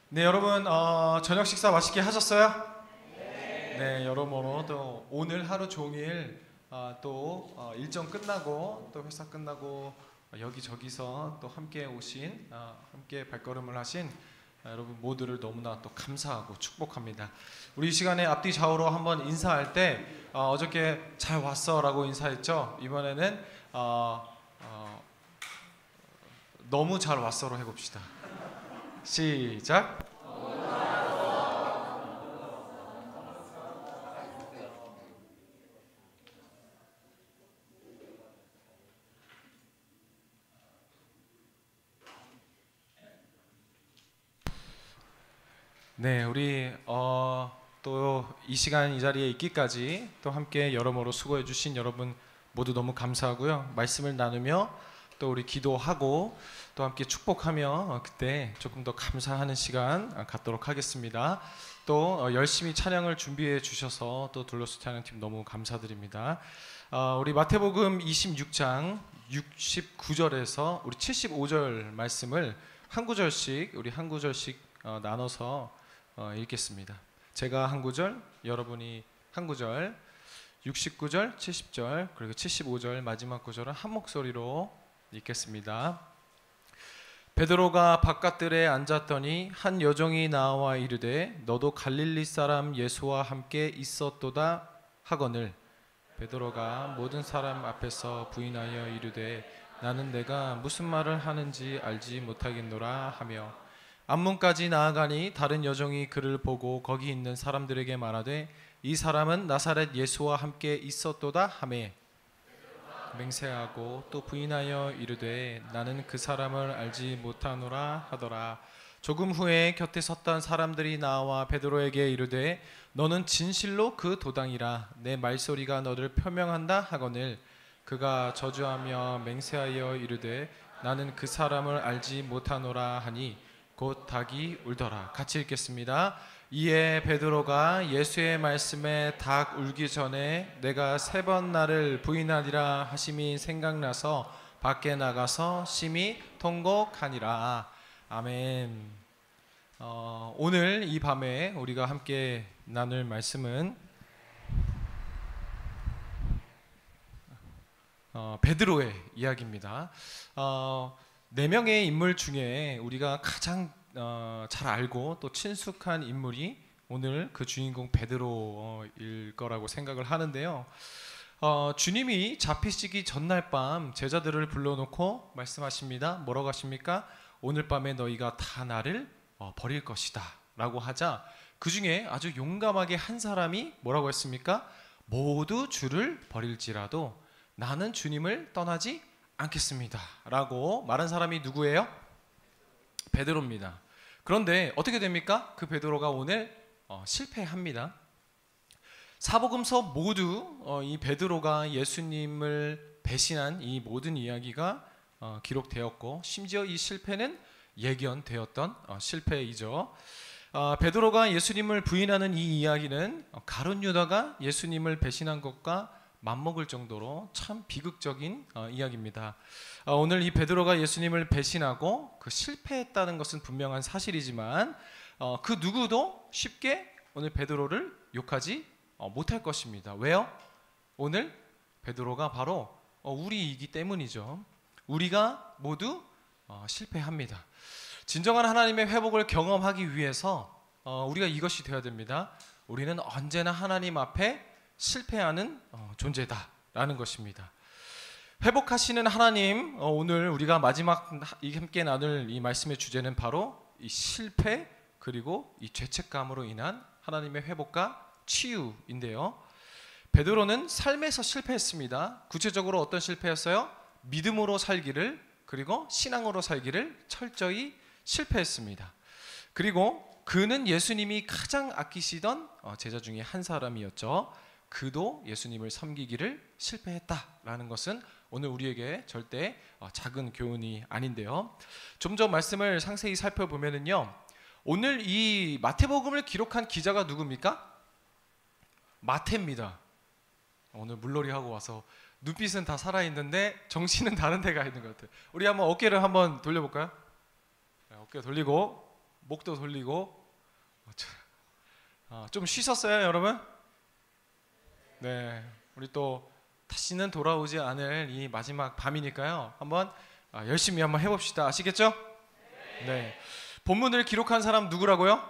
네, 여러분 저녁 식사 맛있게 하셨어요? 네, 여러모로 또 오늘 하루 종일 일정 끝나고 또 회사 끝나고 여기저기서 또 함께 오신 함께 발걸음을 하신 여러분 모두를 너무나 또 감사하고 축복합니다. 우리 이 시간에 앞뒤 좌우로 한번 인사할 때 어저께 잘 왔어라고 인사했죠. 이번에는 너무 잘 왔어로 해봅시다. 시작. 네, 우리 또 이 시간 이 자리에 있기까지 또 함께 여러모로 수고해 주신 여러분 모두 너무 감사하고요. 말씀을 나누며 또 우리 기도하고 또 함께 축복하며 그때 조금 더 감사하는 시간 갖도록 하겠습니다. 또 열심히 찬양을 준비해 주셔서 또 둘러스 찬양팀 너무 감사드립니다. 우리 마태복음 26장 69절에서 우리 75절 말씀을 한 구절씩 나눠서 읽겠습니다. 제가 한 구절, 여러분이 한 구절, 69절, 70절, 그리고 75절 마지막 구절은 한 목소리로 읽겠습니다. 베드로가 바깥들에 앉았더니 한 여종이 나와 이르되 너도 갈릴리 사람 예수와 함께 있었도다 하거늘 베드로가 모든 사람 앞에서 부인하여 이르되 나는 내가 무슨 말을 하는지 알지 못하겠노라 하며 앞문까지 나아가니 다른 여종이 그를 보고 거기 있는 사람들에게 말하되 이 사람은 나사렛 예수와 함께 있었도다 하매 맹세하고 또 부인하여 이르되 나는 그 사람을 알지 못하노라 하더라. 조금 후에 곁에 섰던 사람들이 나와 베드로에게 이르되 너는 진실로 그 도당이라 내 말소리가 너를 표명한다 하거늘 그가 저주하며 맹세하여 이르되 나는 그 사람을 알지 못하노라 하니 곧 닭이 울더라. 같이 읽겠습니다. 이에 베드로가 예수의 말씀에 닭 울기 전에 내가 3번 나를 부인하리라 하심이 생각나서 밖에 나가서 심히 통곡하니라. 아멘. 오늘 이 밤에 우리가 함께 나눌 말씀은 베드로의 이야기입니다. 4명의 인물 중에 우리가 가장 잘 알고 또 친숙한 인물이 오늘 그 주인공 베드로일 거라고 생각을 하는데요. 주님이 잡히시기 전날 밤 제자들을 불러놓고 말씀하십니다. 뭐라고 하십니까? 오늘 밤에 너희가 다 나를 버릴 것이다 라고 하자 그 중에 아주 용감하게 한 사람이 뭐라고 했습니까? 모두 주를 버릴지라도 나는 주님을 떠나지 않겠습니다 라고 말한 사람이 누구예요? 베드로입니다. 그런데 어떻게 됩니까? 그 베드로가 오늘 실패합니다. 사복음서 모두 이 베드로가 예수님을 배신한 이 모든 이야기가 기록되었고 심지어 이 실패는 예견되었던 실패이죠. 베드로가 예수님을 부인하는 이 이야기는 가룟 유다가 예수님을 배신한 것과 맞먹을 정도로 참 비극적인 이야기입니다. 오늘 이 베드로가 예수님을 배신하고 그 실패했다는 것은 분명한 사실이지만 그 누구도 쉽게 오늘 베드로를 욕하지 못할 것입니다. 왜요? 오늘 베드로가 바로 우리이기 때문이죠. 우리가 모두 실패합니다. 진정한 하나님의 회복을 경험하기 위해서 우리가 이것이 되어야 됩니다. 우리는 언제나 하나님 앞에 실패하는 존재다라는 것입니다. 회복하시는 하나님, 오늘 우리가 마지막 함께 나눌 이 말씀의 주제는 바로 이 실패 그리고 이 죄책감으로 인한 하나님의 회복과 치유인데요. 베드로는 삶에서 실패했습니다. 구체적으로 어떤 실패였어요? 믿음으로 살기를 그리고 신앙으로 살기를 철저히 실패했습니다. 그리고 그는 예수님이 가장 아끼시던 제자 중에 한 사람이었죠. 그도 예수님을 섬기기를 실패했다라는 것은 오늘 우리에게 절대 작은 교훈이 아닌데요. 좀 더 말씀을 상세히 살펴보면요, 오늘 이 마태복음을 기록한 기자가 누굽니까? 마태입니다. 오늘 물놀이 하고 와서 눈빛은 다 살아있는데 정신은 다른 데가 있는 것 같아요. 우리 한번 어깨를 한번 돌려볼까요? 어깨 돌리고 목도 돌리고 좀 쉬셨어요, 여러분? 네, 우리 또 다시는 돌아오지 않을 이 마지막 밤이니까요. 한번 열심히 한번 해봅시다. 아시겠죠? 네. 본문을 기록한 사람 누구라고요?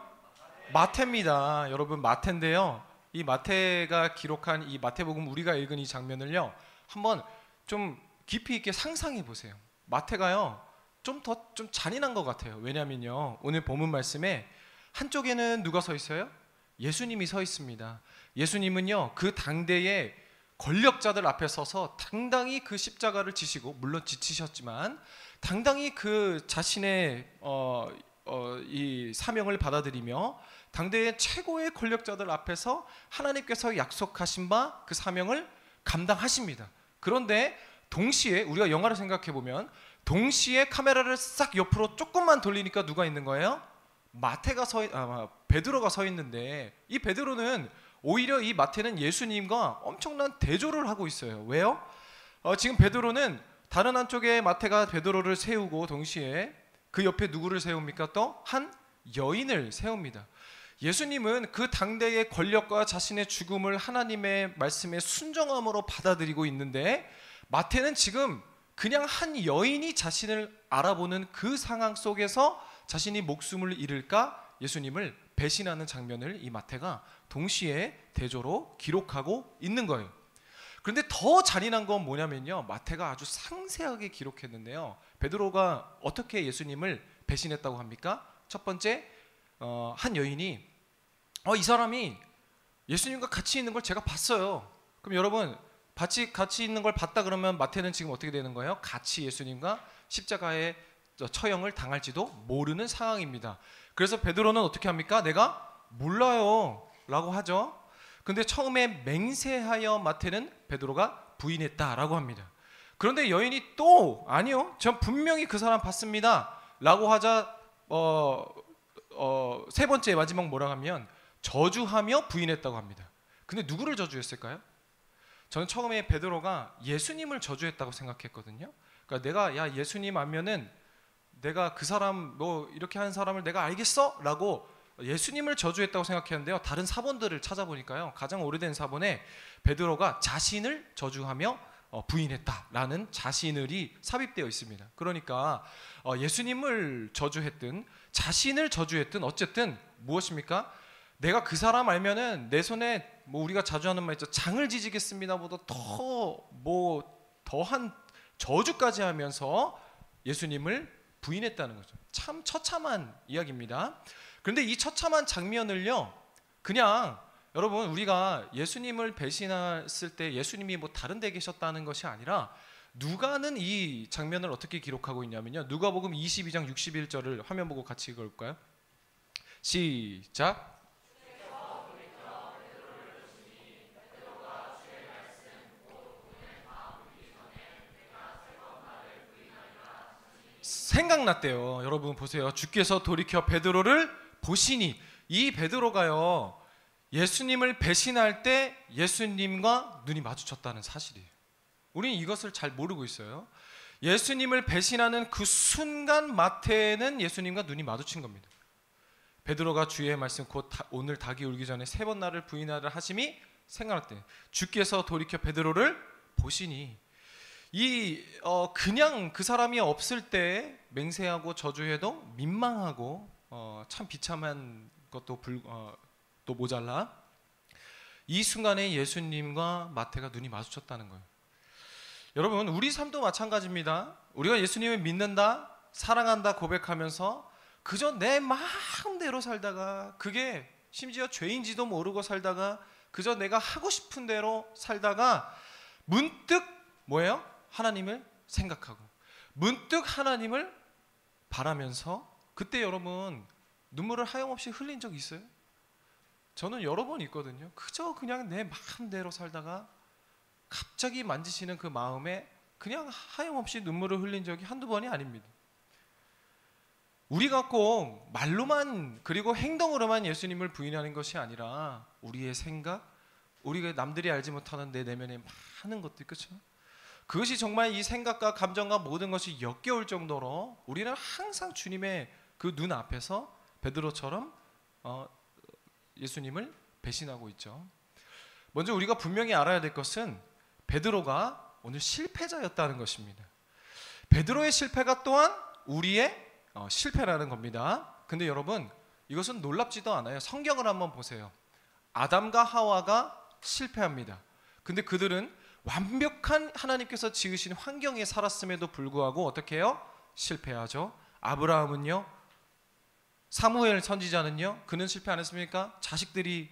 마태입니다. 여러분, 마태인데요. 이 마태가 기록한 이 마태복음 우리가 읽은 이 장면을요, 한번 좀 깊이 있게 상상해 보세요. 마태가요, 좀 잔인한 것 같아요. 왜냐면요, 오늘 본문 말씀에 한쪽에는 누가 서 있어요? 예수님이 서 있습니다. 예수님은요, 그 당대의 권력자들 앞에 서서 당당히 그 십자가를 지시고, 물론 지치셨지만 당당히 그 자신의 이 사명을 받아들이며 당대의 최고의 권력자들 앞에서 하나님께서 약속하신 바 그 사명을 감당하십니다. 그런데 동시에 우리가 영화를 생각해 보면 동시에 카메라를 싹 옆으로 조금만 돌리니까 누가 있는 거예요? 베드로가 서 있는데, 이 베드로는 오히려 이 마태는 예수님과 엄청난 대조를 하고 있어요. 왜요? 지금 베드로는 다른 한쪽에 마태가 베드로를 세우고 동시에 그 옆에 누구를 세웁니까? 또 한 여인을 세웁니다. 예수님은 그 당대의 권력과 자신의 죽음을 하나님의 말씀에 순종함으로 받아들이고 있는데, 마태는 지금 그냥 한 여인이 자신을 알아보는 그 상황 속에서 자신이 목숨을 잃을까 예수님을 배신하는 장면을 이 마태가 동시에 대조로 기록하고 있는 거예요. 그런데 더 잔인한 건 뭐냐면요, 마태가 아주 상세하게 기록했는데요, 베드로가 어떻게 예수님을 배신했다고 합니까? 첫 번째, 한 여인이 이 사람이 예수님과 같이 있는 걸 제가 봤어요. 그럼 여러분, 같이 있는 걸 봤다 그러면 마태는 지금 어떻게 되는 거예요? 같이 예수님과 십자가의 처형을 당할지도 모르는 상황입니다. 그래서 베드로는 어떻게 합니까? 내가 몰라요 라고 하죠. 근데 처음에 맹세하여 마태는 베드로가 부인했다라고 합니다. 그런데 여인이 또 아니요, 전 분명히 그 사람 봤습니다 라고 하자 세 번째 마지막 뭐라고 하면 저주하며 부인했다고 합니다. 근데 누구를 저주했을까요? 저는 처음에 베드로가 예수님을 저주했다고 생각했거든요. 그러니까 내가 예수님 알면은 내가 그 사람 이렇게 하는 사람을 내가 알겠어? 라고 예수님을 저주했다고 생각했는데요, 다른 사본들을 찾아보니까요, 가장 오래된 사본에 베드로가 자신을 저주하며 부인했다라는 자신을이 삽입되어 있습니다. 그러니까 예수님을 저주했든 자신을 저주했든 어쨌든 무엇입니까? 내가 그 사람 알면은 내 손에 우리가 자주 하는 말 있죠, 장을 지지겠습니다 보다 더한 저주까지 하면서 예수님을 부인했다는 거죠. 참 처참한 이야기입니다. 그런데 이 처참한 장면을요, 그냥 여러분, 우리가 예수님을 배신했을 때 예수님이 다른 데 계셨다는 것이 아니라 누가는 이 장면을 어떻게 기록하고 있냐면요, 누가복음 22장 61절을 화면 보고 같이 읽어볼까요? 시작. 생각났대요. 여러분 보세요. 주께서 돌이켜 베드로를 보시니, 이 베드로가요, 예수님을 배신할 때 예수님과 눈이 마주쳤다는 사실이에요. 우리는 이것을 잘 모르고 있어요. 예수님을 배신하는 그 순간 마태는 예수님과 눈이 마주친 겁니다. 베드로가 주의 말씀 곧 오늘 닭이 울기 전에 3번 나를 부인하라 하심이 생각났대. 주께서 돌이켜 베드로를 보시니, 그냥 그 사람이 없을 때 맹세하고 저주해도 민망하고 참 비참한 것도 또 모자라 이 순간에 예수님과 마태가 눈이 마주쳤다는 거예요. 여러분, 우리 삶도 마찬가지입니다. 우리가 예수님을 믿는다, 사랑한다 고백하면서 그저 내 마음대로 살다가, 그게 심지어 죄인지도 모르고 살다가 그저 내가 하고 싶은 대로 살다가 문득 뭐예요? 하나님을 생각하고 문득 하나님을 바라면서, 그때 여러분 눈물을 하염없이 흘린 적 있어요? 저는 여러 번 있거든요. 그저 그냥 내 마음대로 살다가 갑자기 만지시는 그 마음에 그냥 하염없이 눈물을 흘린 적이 한두 번이 아닙니다. 우리가 꼭 말로만 그리고 행동으로만 예수님을 부인하는 것이 아니라 우리의 생각, 우리가 남들이 알지 못하는 내 내면의 많은 것들, 그렇죠? 그것이 정말 이 생각과 감정과 모든 것이 역겨울 정도로 우리는 항상 주님의 그 눈 앞에서 베드로처럼 예수님을 배신하고 있죠. 먼저 우리가 분명히 알아야 될 것은 베드로가 오늘 실패자였다는 것입니다. 베드로의 실패가 또한 우리의 실패라는 겁니다. 근데 여러분, 이것은 놀랍지도 않아요. 성경을 한번 보세요. 아담과 하와가 실패합니다. 근데 그들은 완벽한 하나님께서 지으신 환경에 살았음에도 불구하고 어떻게 해요? 실패하죠. 아브라함은요, 사무엘 선지자는요, 그는 실패 안 했습니까? 자식들이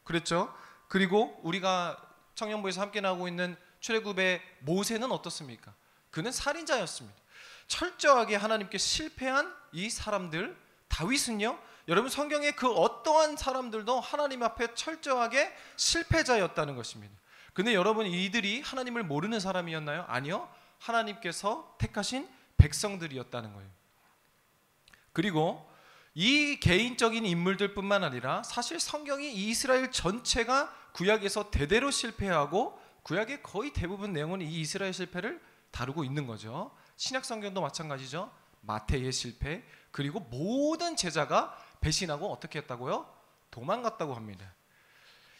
그랬죠. 그리고 우리가 청년부에서 함께 나오고 있는 출애굽의 모세는 어떻습니까? 그는 살인자였습니다. 철저하게 하나님께 실패한 이 사람들. 다윗은요, 여러분 성경에 그 어떠한 사람들도 하나님 앞에 철저하게 실패자였다는 것입니다. 근데 여러분, 이들이 하나님을 모르는 사람이었나요? 아니요. 하나님께서 택하신 백성들이었다는 거예요. 그리고 이 개인적인 인물들뿐만 아니라 사실 성경이 이스라엘 전체가 구약에서 대대로 실패하고 구약의 거의 대부분 내용은 이 이스라엘 실패를 다루고 있는 거죠. 신약 성경도 마찬가지죠. 마태의 실패, 그리고 모든 제자가 배신하고 어떻게 했다고요? 도망갔다고 합니다.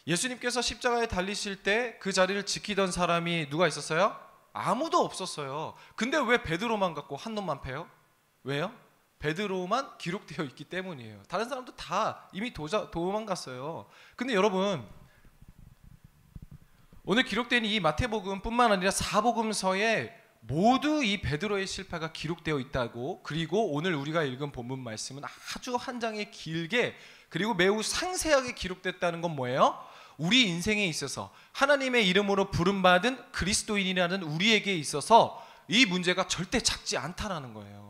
예수님께서 십자가에 달리실 때 그 자리를 지키던 사람이 누가 있었어요? 아무도 없었어요. 근데 왜 베드로만 갖고 한 놈만 패요? 왜요? 베드로만 기록되어 있기 때문이에요. 다른 사람도 다 이미 도망갔어요. 근데 여러분, 오늘 기록된 이 마태복음뿐만 아니라 사복음서에 모두 이 베드로의 실패가 기록되어 있다고, 그리고 오늘 우리가 읽은 본문 말씀은 아주 한 장에 길게 그리고 매우 상세하게 기록됐다는 건 뭐예요? 우리 인생에 있어서 하나님의 이름으로 부름받은 그리스도인이라는 우리에게 있어서 이 문제가 절대 작지 않다라는 거예요.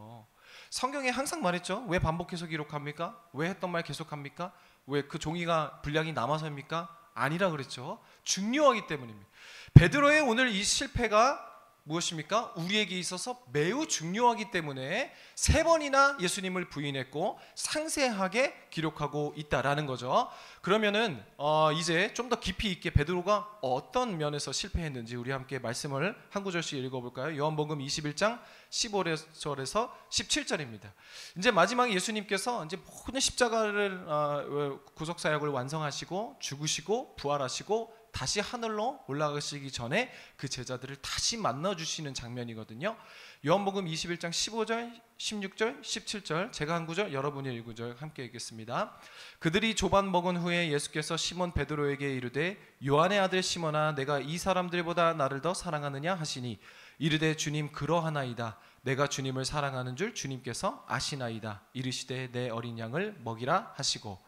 성경에 항상 말했죠. 왜 반복해서 기록합니까? 왜 했던 말 계속합니까? 왜 그 종이가 분량이 남아서입니까? 아니라 그랬죠. 중요하기 때문입니다. 베드로의 오늘 이 실패가 무엇입니까? 우리에게 있어서 매우 중요하기 때문에 3번이나 예수님을 부인했고 상세하게 기록하고 있다라는 거죠. 그러면은 이제 좀 더 깊이 있게 베드로가 어떤 면에서 실패했는지 우리 함께 말씀을 한 구절씩 읽어볼까요? 요한복음 21장 15절에서 17절입니다. 이제 마지막에 예수님께서 이제 모든 십자가를 구속사역을 완성하시고 죽으시고 부활하시고 다시 하늘로 올라가시기 전에 그 제자들을 다시 만나주시는 장면이거든요. 요한복음 21장 15절, 16절, 17절, 제가 한 구절, 여러분이 1구절 함께 읽겠습니다. 그들이 조반 먹은 후에 예수께서 시몬 베드로에게 이르되 요한의 아들 시몬아, 내가 이 사람들보다 나를 더 사랑하느냐 하시니 이르되 주님 그러하나이다. 내가 주님을 사랑하는 줄 주님께서 아시나이다. 이르시되 내 어린 양을 먹이라 하시고,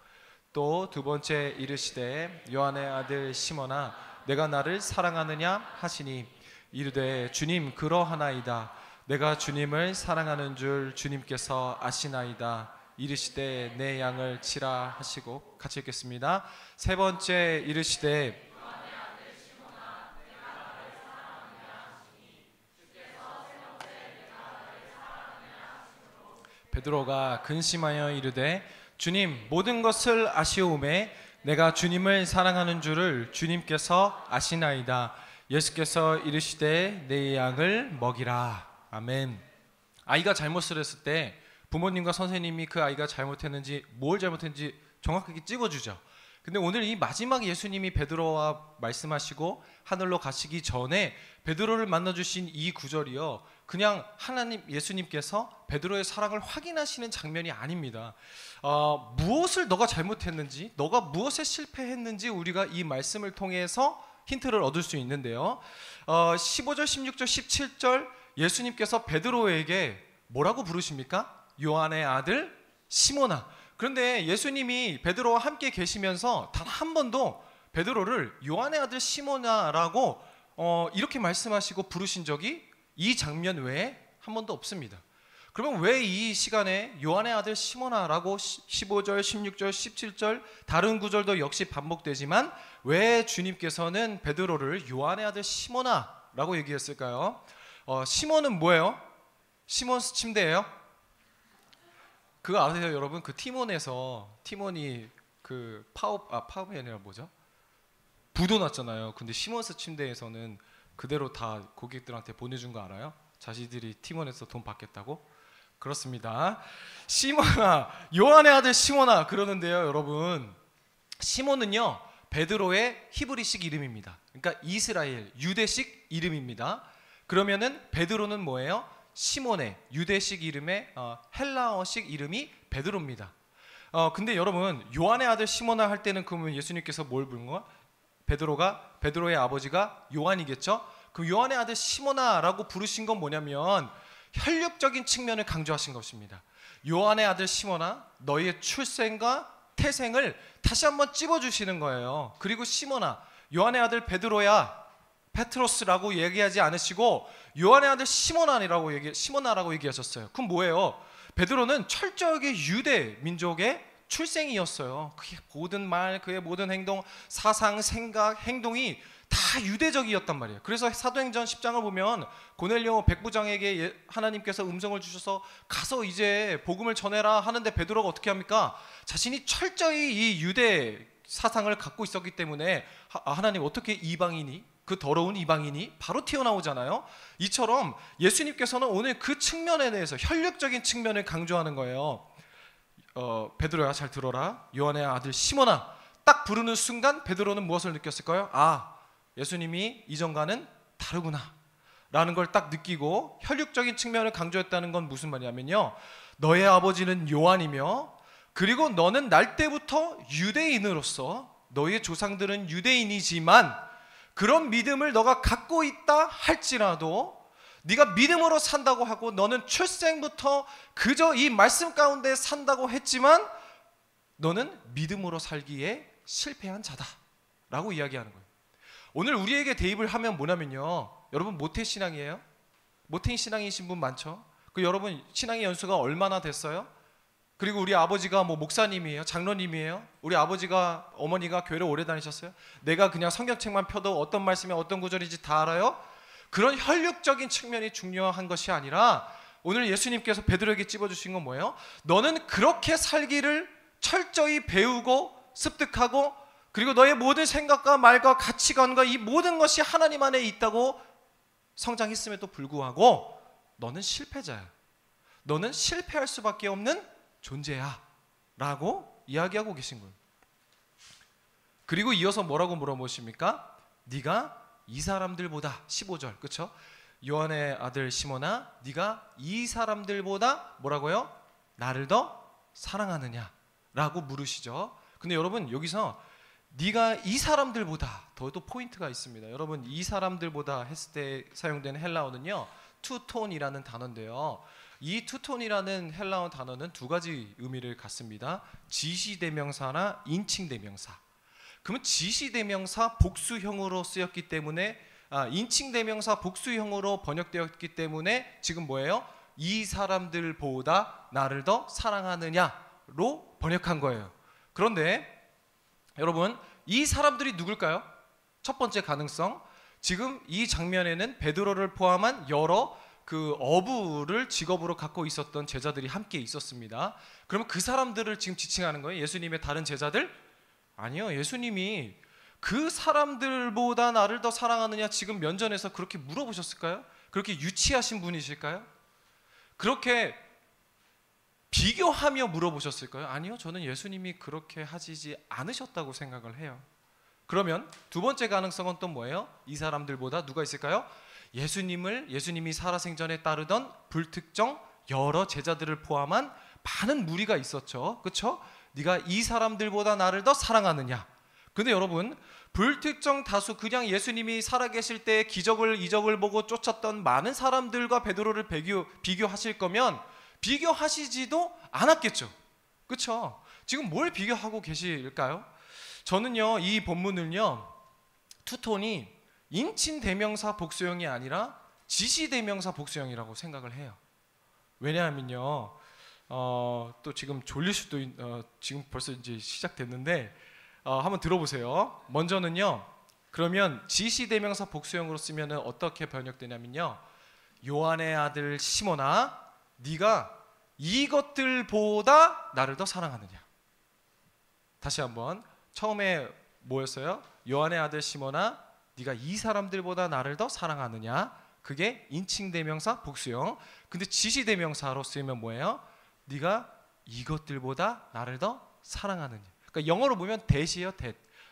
또 두 번째 이르시되 요한의 아들 시몬아, 내가 나를 사랑하느냐 하시니 이르되 주님 그러하나이다. 내가 주님을 사랑하는 줄 주님께서 아시나이다. 이르시되 내 양을 치라 하시고, 같이 읽겠습니다. 세 번째 이르시되 베드로가 근심하여 이르되 주님 모든 것을 아시오매 내가 주님을 사랑하는 줄을 주님께서 아시나이다. 예수께서 이르시되 내 양을 먹이라. 아멘. 아이가 잘못을 했을 때 부모님과 선생님이 그 아이가 잘못했는지 뭘 잘못했는지 정확하게 찍어주죠. 근데 오늘 이 마지막 예수님이 베드로와 말씀하시고 하늘로 가시기 전에 베드로를 만나주신 이 구절이요, 그냥 하나님 예수님께서 베드로의 사랑을 확인하시는 장면이 아닙니다. 무엇을 너가 잘못했는지, 너가 무엇에 실패했는지 우리가 이 말씀을 통해서 힌트를 얻을 수 있는데요. 15절, 16절, 17절 예수님께서 베드로에게 뭐라고 부르십니까? 요한의 아들 시몬아. 그런데 예수님이 베드로와 함께 계시면서 단 한 번도 베드로를 요한의 아들 시몬아라고 이렇게 말씀하시고 부르신 적이 이 장면 외에 한 번도 없습니다. 그러면 왜 이 시간에 요한의 아들 시몬아라고 15절, 16절, 17절 다른 구절도 역시 반복되지만 왜 주님께서는 베드로를 요한의 아들 시몬아라고 얘기했을까요? 시몬은 뭐예요? 시몬스 침대예요? 그거 아세요, 여러분? 그 티몬이 그 파업이 아니라 뭐죠? 부도 났잖아요. 근데 시몬스 침대에서는 그대로 다 고객들한테 보내준 거 알아요? 자신들이 티몬에서 돈 받겠다고? 그렇습니다. 시몬아, 요한의 아들 시몬아 그러는데요, 여러분. 시몬은요, 베드로의 히브리식 이름입니다. 그러니까 이스라엘 유대식 이름입니다. 그러면은 베드로는 뭐예요? 시몬의 유대식 이름의 헬라어식 이름이 베드로입니다. 근데 여러분, 요한의 아들 시몬아 할 때는 그러면 예수님께서 뭘 부른 거야? 베드로의 아버지가 요한이겠죠? 그 요한의 아들 시몬아라고 부르신 건 뭐냐면 혈육적인 측면을 강조하신 것입니다. 요한의 아들 시몬아, 너희의 출생과 태생을 다시 한번 찝어주시는 거예요. 그리고 시몬아, 요한의 아들 베드로야, 페트로스라고 얘기하지 않으시고 요한의 아들 시몬아라고 얘기하셨어요. 그럼 뭐예요? 베드로는 철저하게 유대 민족의 출생이었어요. 그의 모든 말, 그의 모든 행동, 사상, 생각, 행동이 다 유대적이었단 말이에요. 그래서 사도행전 10장을 보면 고넬료 백부장에게 하나님께서 음성을 주셔서 가서 이제 복음을 전해라 하는데 베드로가 어떻게 합니까? 자신이 철저히 이 유대 사상을 갖고 있었기 때문에 하나님 어떻게 이방인이, 그 더러운 이방인이 바로 튀어나오잖아요. 이처럼 예수님께서는 오늘 그 측면에 대해서 혈육적인 측면을 강조하는 거예요. 베드로야 잘 들어라. 요한의 아들 시몬아, 딱 부르는 순간 베드로는 무엇을 느꼈을까요? 아, 예수님이 이전과는 다르구나 라는 걸 딱 느끼고 혈육적인 측면을 강조했다는 건 무슨 말이냐면요, 너의 아버지는 요한이며 그리고 너는 날 때부터 유대인으로서 너의 조상들은 유대인이지만 그런 믿음을 너가 갖고 있다 할지라도 네가 믿음으로 산다고 하고 너는 출생부터 그저 이 말씀 가운데 산다고 했지만 너는 믿음으로 살기에 실패한 자다 라고 이야기하는 거예요. 오늘 우리에게 대입을 하면 뭐냐면요, 여러분 모태신앙이에요? 모태신앙이신 분 많죠? 그 여러분 신앙의 연수가 얼마나 됐어요? 그리고 우리 아버지가 뭐 목사님이에요? 장로님이에요? 우리 아버지가, 어머니가 교회를 오래 다니셨어요? 내가 그냥 성경책만 펴도 어떤 말씀이 어떤 구절인지 다 알아요? 그런 혈육적인 측면이 중요한 것이 아니라 오늘 예수님께서 베드로에게 찝어주신 건 뭐예요? 너는 그렇게 살기를 철저히 배우고 습득하고 그리고 너의 모든 생각과 말과 가치관과 이 모든 것이 하나님 안에 있다고 성장했음에도 불구하고 너는 실패자야. 너는 실패할 수밖에 없는 존재야 라고 이야기하고 계신 거예요. 그리고 이어서 뭐라고 물어보십니까? 네가 이 사람들보다 15절 그렇죠? 요한의 아들 시몬아, 네가 이 사람들보다 뭐라고요? 나를 더 사랑하느냐 라고 물으시죠. 근데 여러분 여기서 네가 이 사람들보다 더 포인트가 있습니다. 여러분 이 사람들보다 했을 때 사용된 헬라어는요 투톤이라는 단어인데요, 이 투톤이라는 헬라어 단어는 두 가지 의미를 갖습니다. 지시대명사나 인칭대명사. 그러면 지시대명사 복수형으로 쓰였기 때문에 인칭대명사 복수형으로 번역되었기 때문에 지금 뭐예요? 이 사람들보다 나를 더 사랑하느냐로 번역한 거예요. 그런데 여러분 이 사람들이 누굴까요? 첫 번째 가능성, 지금 이 장면에는 베드로를 포함한 여러 그 어부를 직업으로 갖고 있었던 제자들이 함께 있었습니다. 그러면 그 사람들을 지금 지칭하는 거예요? 예수님의 다른 제자들? 아니요, 예수님이 그 사람들보다 나를 더 사랑하느냐 지금 면전에서 그렇게 물어보셨을까요? 그렇게 유치하신 분이실까요? 그렇게 비교하며 물어보셨을까요? 아니요, 저는 예수님이 그렇게 하시지 않으셨다고 생각을 해요. 그러면 두 번째 가능성은 또 뭐예요? 이 사람들보다 누가 있을까요? 예수님이 살아생전에 따르던 불특정 여러 제자들을 포함한 많은 무리가 있었죠. 그렇죠? 네가 이 사람들보다 나를 더 사랑하느냐. 근데 여러분 불특정 다수 그냥 예수님이 살아계실 때 기적을 이적을 보고 쫓았던 많은 사람들과 베드로를 비교하실 거면 비교하시지도 않았겠죠. 그렇죠? 지금 뭘 비교하고 계실까요? 저는요 이 본문을요 투톤이 인칭대명사 복수형이 아니라 지시대명사 복수형이라고 생각을 해요. 왜냐하면요 또 지금 졸릴 수도 지금 벌써 이제 시작됐는데 한번 들어보세요. 먼저는요, 그러면 지시대명사 복수형으로 쓰면은 어떻게 번역되냐면요, 요한의 아들 시몬아, 네가 이것들보다 나를 더 사랑하느냐. 다시 한번, 처음에 뭐였어요? 요한의 아들 시몬아, 네가 이 사람들보다 나를 더 사랑하느냐. 그게 인칭대명사 복수형. 근데 지시대명사로 쓰이면 뭐예요? 네가 이것들보다 나를 더 사랑하느냐. 그러니까 영어로 보면 that이에요.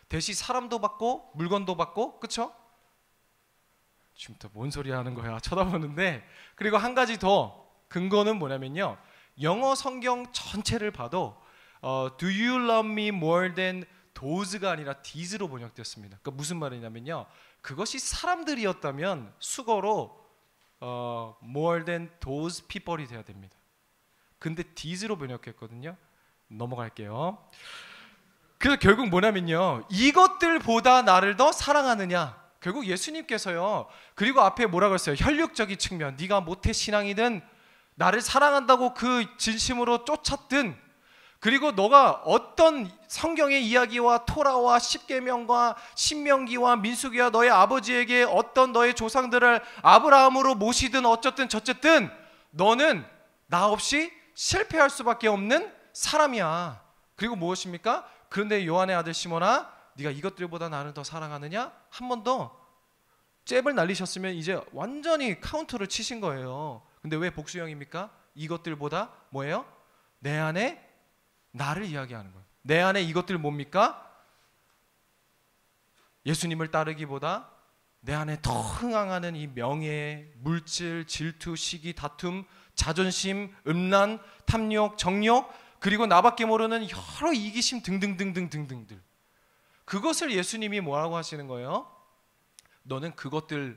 that이 사람도 받고 물건도 받고, 그쵸? 지금 또 뭔 소리 하는 거야 쳐다보는데. 그리고 한 가지 더 근거는 뭐냐면요, 영어 성경 전체를 봐도 Do you love me more than those가 아니라 these로 번역됐습니다. 그러니까 무슨 말이냐면요, 그것이 사람들이었다면 수거로 more than those people이 돼야 됩니다. 근데 these로 번역했거든요. 넘어갈게요. 그래서 결국 뭐냐면요, 이것들보다 나를 더 사랑하느냐. 결국 예수님께서요, 그리고 앞에 뭐라고 했어요? 혈육적인 측면, 네가 모태신앙이든 나를 사랑한다고 그 진심으로 쫓았든, 그리고 너가 어떤 성경의 이야기와 토라와 십계명과 신명기와 민수기와 너의 아버지에게 어떤 너의 조상들을 아브라함으로 모시든 어쨌든 저쨌든 너는 나 없이 실패할 수밖에 없는 사람이야. 그리고 무엇입니까? 그런데 요한의 아들 시몬아, 네가 이것들보다 나를 더 사랑하느냐? 한 번 더 잽을 날리셨으면 이제 완전히 카운터를 치신 거예요. 근데 왜 복수형입니까? 이것들보다 뭐예요? 내 안에 나를 이야기하는 거예요. 내 안에 이것들 뭡니까? 예수님을 따르기보다 내 안에 더 흥황하는 이 명예, 물질, 질투, 시기, 다툼, 자존심, 음란, 탐욕, 정욕, 그리고 나밖에 모르는 여러 이기심 등등등등등등들. 그것을 예수님이 뭐라고 하시는 거예요? 너는 그것들에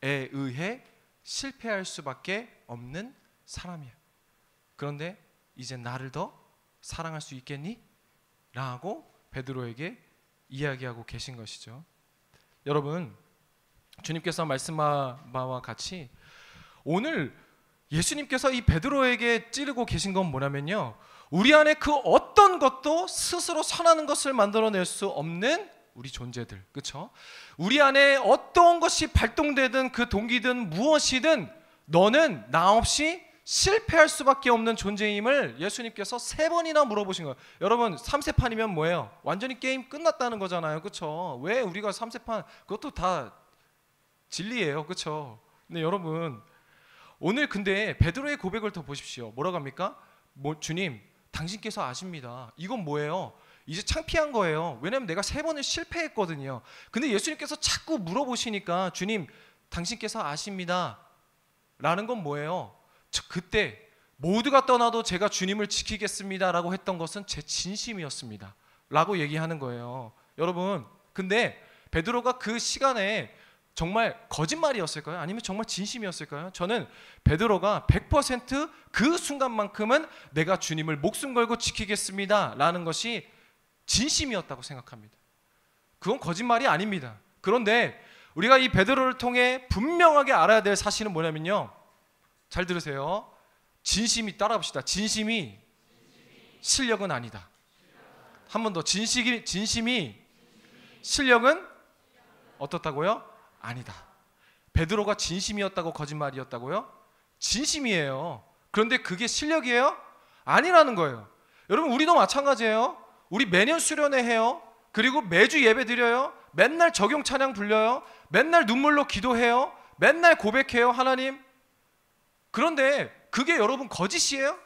의해 실패할 수밖에 없는 사람이야. 그런데 이제 나를 더 사랑할 수 있겠니? 라고 베드로에게 이야기하고 계신 것이죠. 여러분, 주님께서 말씀한 바와 같이 오늘 예수님께서 이 베드로에게 찌르고 계신 건 뭐냐면요, 우리 안에 그 어떤 것도 스스로 선하는 것을 만들어낼 수 없는 우리 존재들, 그렇죠? 우리 안에 어떤 것이 발동되든 그 동기든 무엇이든 너는 나 없이 실패할 수밖에 없는 존재임을 예수님께서 3번이나 물어보신 거예요. 여러분, 3세판이면 뭐예요? 완전히 게임 끝났다는 거잖아요, 그렇죠? 왜 우리가 3세판, 그것도 다 진리예요, 그렇죠? 근데 여러분, 오늘 근데 베드로의 고백을 더 보십시오. 뭐라고 합니까? 주님, 당신께서 아십니다. 이건 뭐예요? 이제 창피한 거예요. 왜냐하면 내가 3번을 실패했거든요. 근데 예수님께서 자꾸 물어보시니까 주님, 당신께서 아십니다 라는 건 뭐예요? 그때 모두가 떠나도 제가 주님을 지키겠습니다 라고 했던 것은 제 진심이었습니다 라고 얘기하는 거예요. 여러분, 근데 베드로가 그 시간에 정말 거짓말이었을까요? 아니면 정말 진심이었을까요? 저는 베드로가 100% 그 순간만큼은 내가 주님을 목숨 걸고 지키겠습니다 라는 것이 진심이었다고 생각합니다. 그건 거짓말이 아닙니다. 그런데 우리가 이 베드로를 통해 분명하게 알아야 될 사실은 뭐냐면요, 잘 들으세요. 진심이, 따라합시다. 진심이 실력은 아니다. 한 번 더. 진심이 실력은 어떻다고요? 아니다. 베드로가 진심이었다고 거짓말이었다고요? 진심이에요. 그런데 그게 실력이에요? 아니라는 거예요. 여러분, 우리도 마찬가지예요. 우리 매년 수련회 해요. 그리고 매주 예배 드려요. 맨날 적용 찬양 불려요. 맨날 눈물로 기도해요. 맨날 고백해요, 하나님. 그런데 그게 여러분 거짓이에요?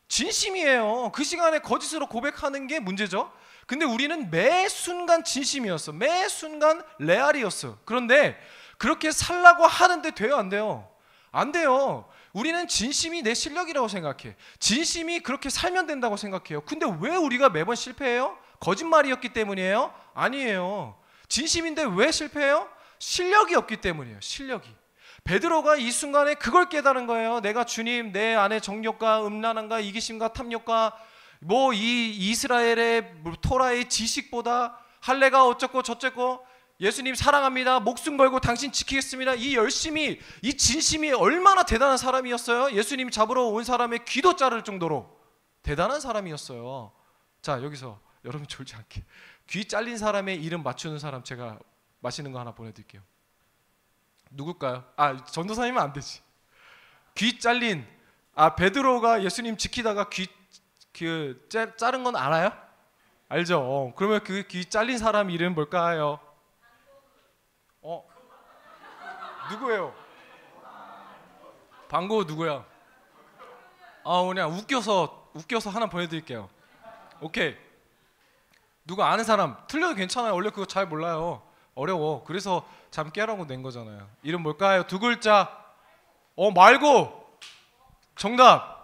진심이에요. 그 시간에 거짓으로 고백하는 게 문제죠. 근데 우리는 매 순간 진심이었어. 매 순간 레알이었어. 그런데 그렇게 살라고 하는데 돼요, 안 돼요? 안 돼요. 우리는 진심이 내 실력이라고 생각해. 진심이 그렇게 살면 된다고 생각해요. 근데 왜 우리가 매번 실패해요? 거짓말이었기 때문이에요? 아니에요. 진심인데 왜 실패해요? 실력이 없기 때문이에요. 실력이. 베드로가 이 순간에 그걸 깨달은 거예요. 내가 주님, 내 안에 정욕과 음란함과 이기심과 탐욕과 이 이스라엘의 토라의 지식보다 할례가 어쩌고 저쩌고 예수님 사랑합니다, 목숨 걸고 당신 지키겠습니다, 이 열심이, 이 진심이 얼마나 대단한 사람이었어요. 예수님 잡으러 온 사람의 귀도 자를 정도로 대단한 사람이었어요. 자, 여기서 여러분 졸지 않게 귀 잘린 사람의 이름 맞추는 사람 제가 맛있는 거 하나 보내드릴게요. 누굴까요? 전도사님은 안 되지. 귀 잘린, 베드로가 예수님 지키다가 귀 자른 건 알아요? 알죠? 그러면 그 귀 잘린 사람 이름 뭘까요? 누구예요? 방구 누구야? 그냥 웃겨서 하나 보내드릴게요. 오케이. 누가 아는 사람? 틀려도 괜찮아요. 원래 그거 잘 몰라요. 어려워. 그래서 잠 깨라고 낸 거잖아요. 이름 뭘까요? 두 글자. 말고. 정답.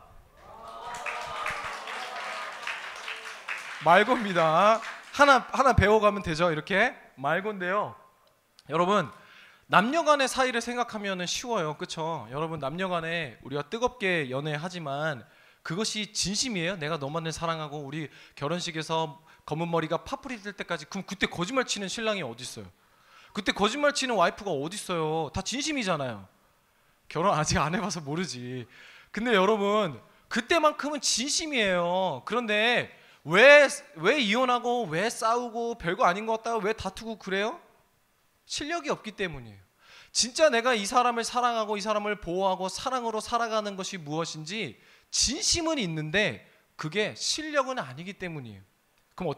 말고입니다. 하나 배워가면 되죠. 이렇게 말고인데요. 여러분, 남녀간의 사이를 생각하면 쉬워요. 그렇죠? 여러분, 남녀간에 우리가 뜨겁게 연애하지만 그것이 진심이에요? 내가 너만을 사랑하고 우리 결혼식에서 검은 머리가 파뿌리 뜰 때까지. 그럼 그때 거짓말 치는 신랑이 어디 있어요? 그때 거짓말 치는 와이프가 어디 있어요? 다 진심이잖아요. 결혼 아직 안 해봐서 모르지. 근데 여러분, 그때만큼은 진심이에요. 그런데 왜 이혼하고 왜 싸우고 별거 아닌 것 같다고 왜 다투고 그래요? 실력이 없기 때문이에요. 진짜 내가 이 사람을 사랑하고 이 사람을 보호하고 사랑으로 살아가는 것이 무엇인지 진심은 있는데 그게 실력은 아니기 때문이에요. 그럼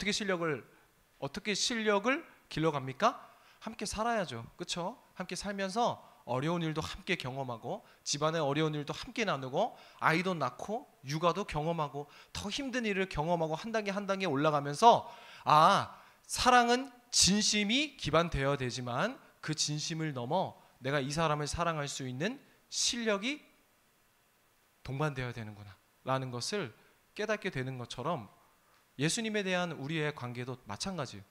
어떻게 실력을 길러갑니까? 함께 살아야죠. 그렇죠? 함께 살면서 어려운 일도 함께 경험하고 집안의 어려운 일도 함께 나누고 아이도 낳고 육아도 경험하고 더 힘든 일을 경험하고 한 단계 올라가면서 사랑은 진심이 기반되어야 되지만 그 진심을 넘어 내가 이 사람을 사랑할 수 있는 실력이 동반되어야 되는구나 라는 것을 깨닫게 되는 것처럼 예수님에 대한 우리의 관계도 마찬가지예요.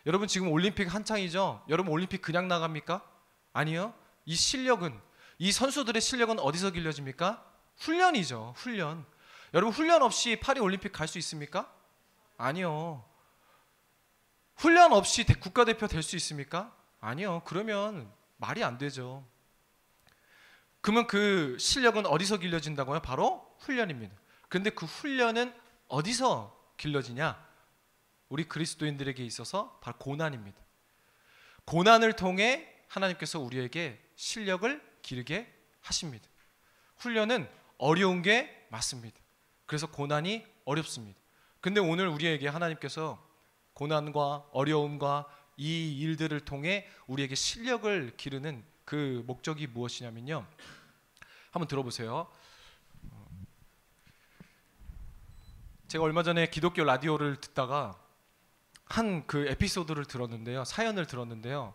여러분, 지금 올림픽 한창이죠. 여러분, 올림픽 그냥 나갑니까? 아니요. 이 선수들의 실력은 어디서 길러집니까? 훈련이죠. 훈련. 여러분, 훈련 없이 파리 올림픽 갈 수 있습니까? 아니요. 훈련 없이 국가대표 될 수 있습니까? 아니요. 그러면 말이 안 되죠. 그러면 그 실력은 어디서 길러진다고요? 바로 훈련입니다. 그런데 그 훈련은 어디서 길러지냐? 우리 그리스도인들에게 있어서 바로 고난입니다. 고난을 통해 하나님께서 우리에게 실력을 기르게 하십니다. 훈련은 어려운 게 맞습니다. 그래서 고난이 어렵습니다. 근데 오늘 우리에게 하나님께서 고난과 어려움과 이 일들을 통해 우리에게 실력을 기르는 그 목적이 무엇이냐면요. 한번 들어보세요. 제가 얼마 전에 기독교 라디오를 듣다가 한 그 에피소드를 들었는데요. 사연을 들었는데요.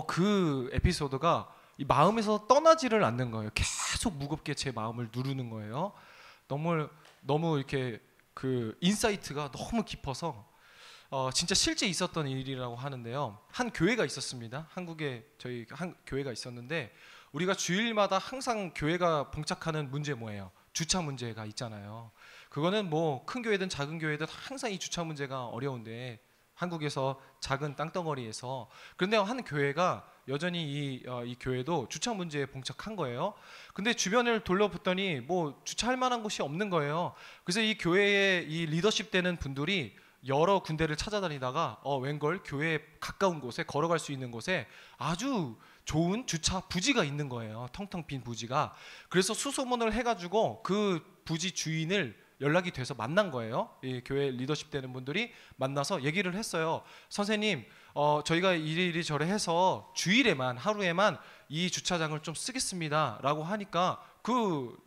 그 에피소드가 이 마음에서 떠나지를 않는 거예요. 계속 무겁게 제 마음을 누르는 거예요. 너무 이렇게 그 인사이트가 너무 깊어서 진짜 실제 있었던 일이라고 하는데요. 한 교회가 있었습니다. 한국에 저희 한 교회가 있었는데 우리가 주일마다 항상 교회가 봉착하는 문제 뭐예요? 주차 문제가 있잖아요. 그거는 뭐 큰 교회든 작은 교회든 항상 이 주차 문제가 어려운데 한국에서 작은 땅덩어리에서 그런데 한 교회가 여전히 이 교회도 주차 문제에 봉착한 거예요. 근데 주변을 둘러봤더니 뭐 주차할 만한 곳이 없는 거예요. 그래서 이 교회의 이 리더십 되는 분들이 여러 군데를 찾아다니다가 웬걸 교회에 가까운 곳에 걸어갈 수 있는 곳에 아주 좋은 주차 부지가 있는 거예요. 텅텅 빈 부지가. 그래서 수소문을 해가지고 그 부지 주인을 연락이 돼서 만난 거예요. 이 교회 리더십 되는 분들이 만나서 얘기를 했어요. 선생님, 저희가 이리저리 해서 주일에만 하루에만 이 주차장을 좀 쓰겠습니다 라고 하니까 그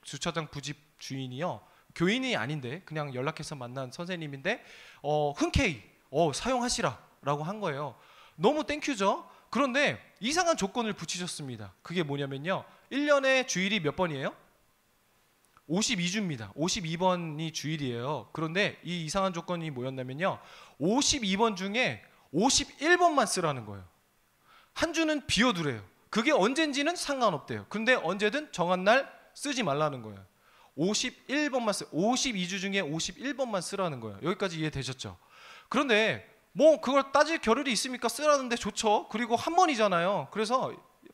주차장 부지 주인이요, 교인이 아닌데 그냥 연락해서 만난 선생님인데 흔쾌히 사용하시라 라고 한 거예요. 너무 땡큐죠. 그런데 이상한 조건을 붙이셨습니다. 그게 뭐냐면요, 1년에 주일이 몇 번이에요? 52주입니다. 52번이 주일이에요. 그런데 이 이상한 조건이 뭐였냐면요, 52번 중에 51번만 쓰라는 거예요. 한 주는 비워두래요. 그게 언젠지는 상관없대요. 근데 언제든 정한 날 쓰지 말라는 거예요. 51번만 52주 중에 51번만 쓰라는 거예요. 여기까지 이해되셨죠? 그런데 뭐 그걸 따질 겨를이 있습니까? 쓰라는데 좋죠. 그리고 한 번이잖아요. 그래서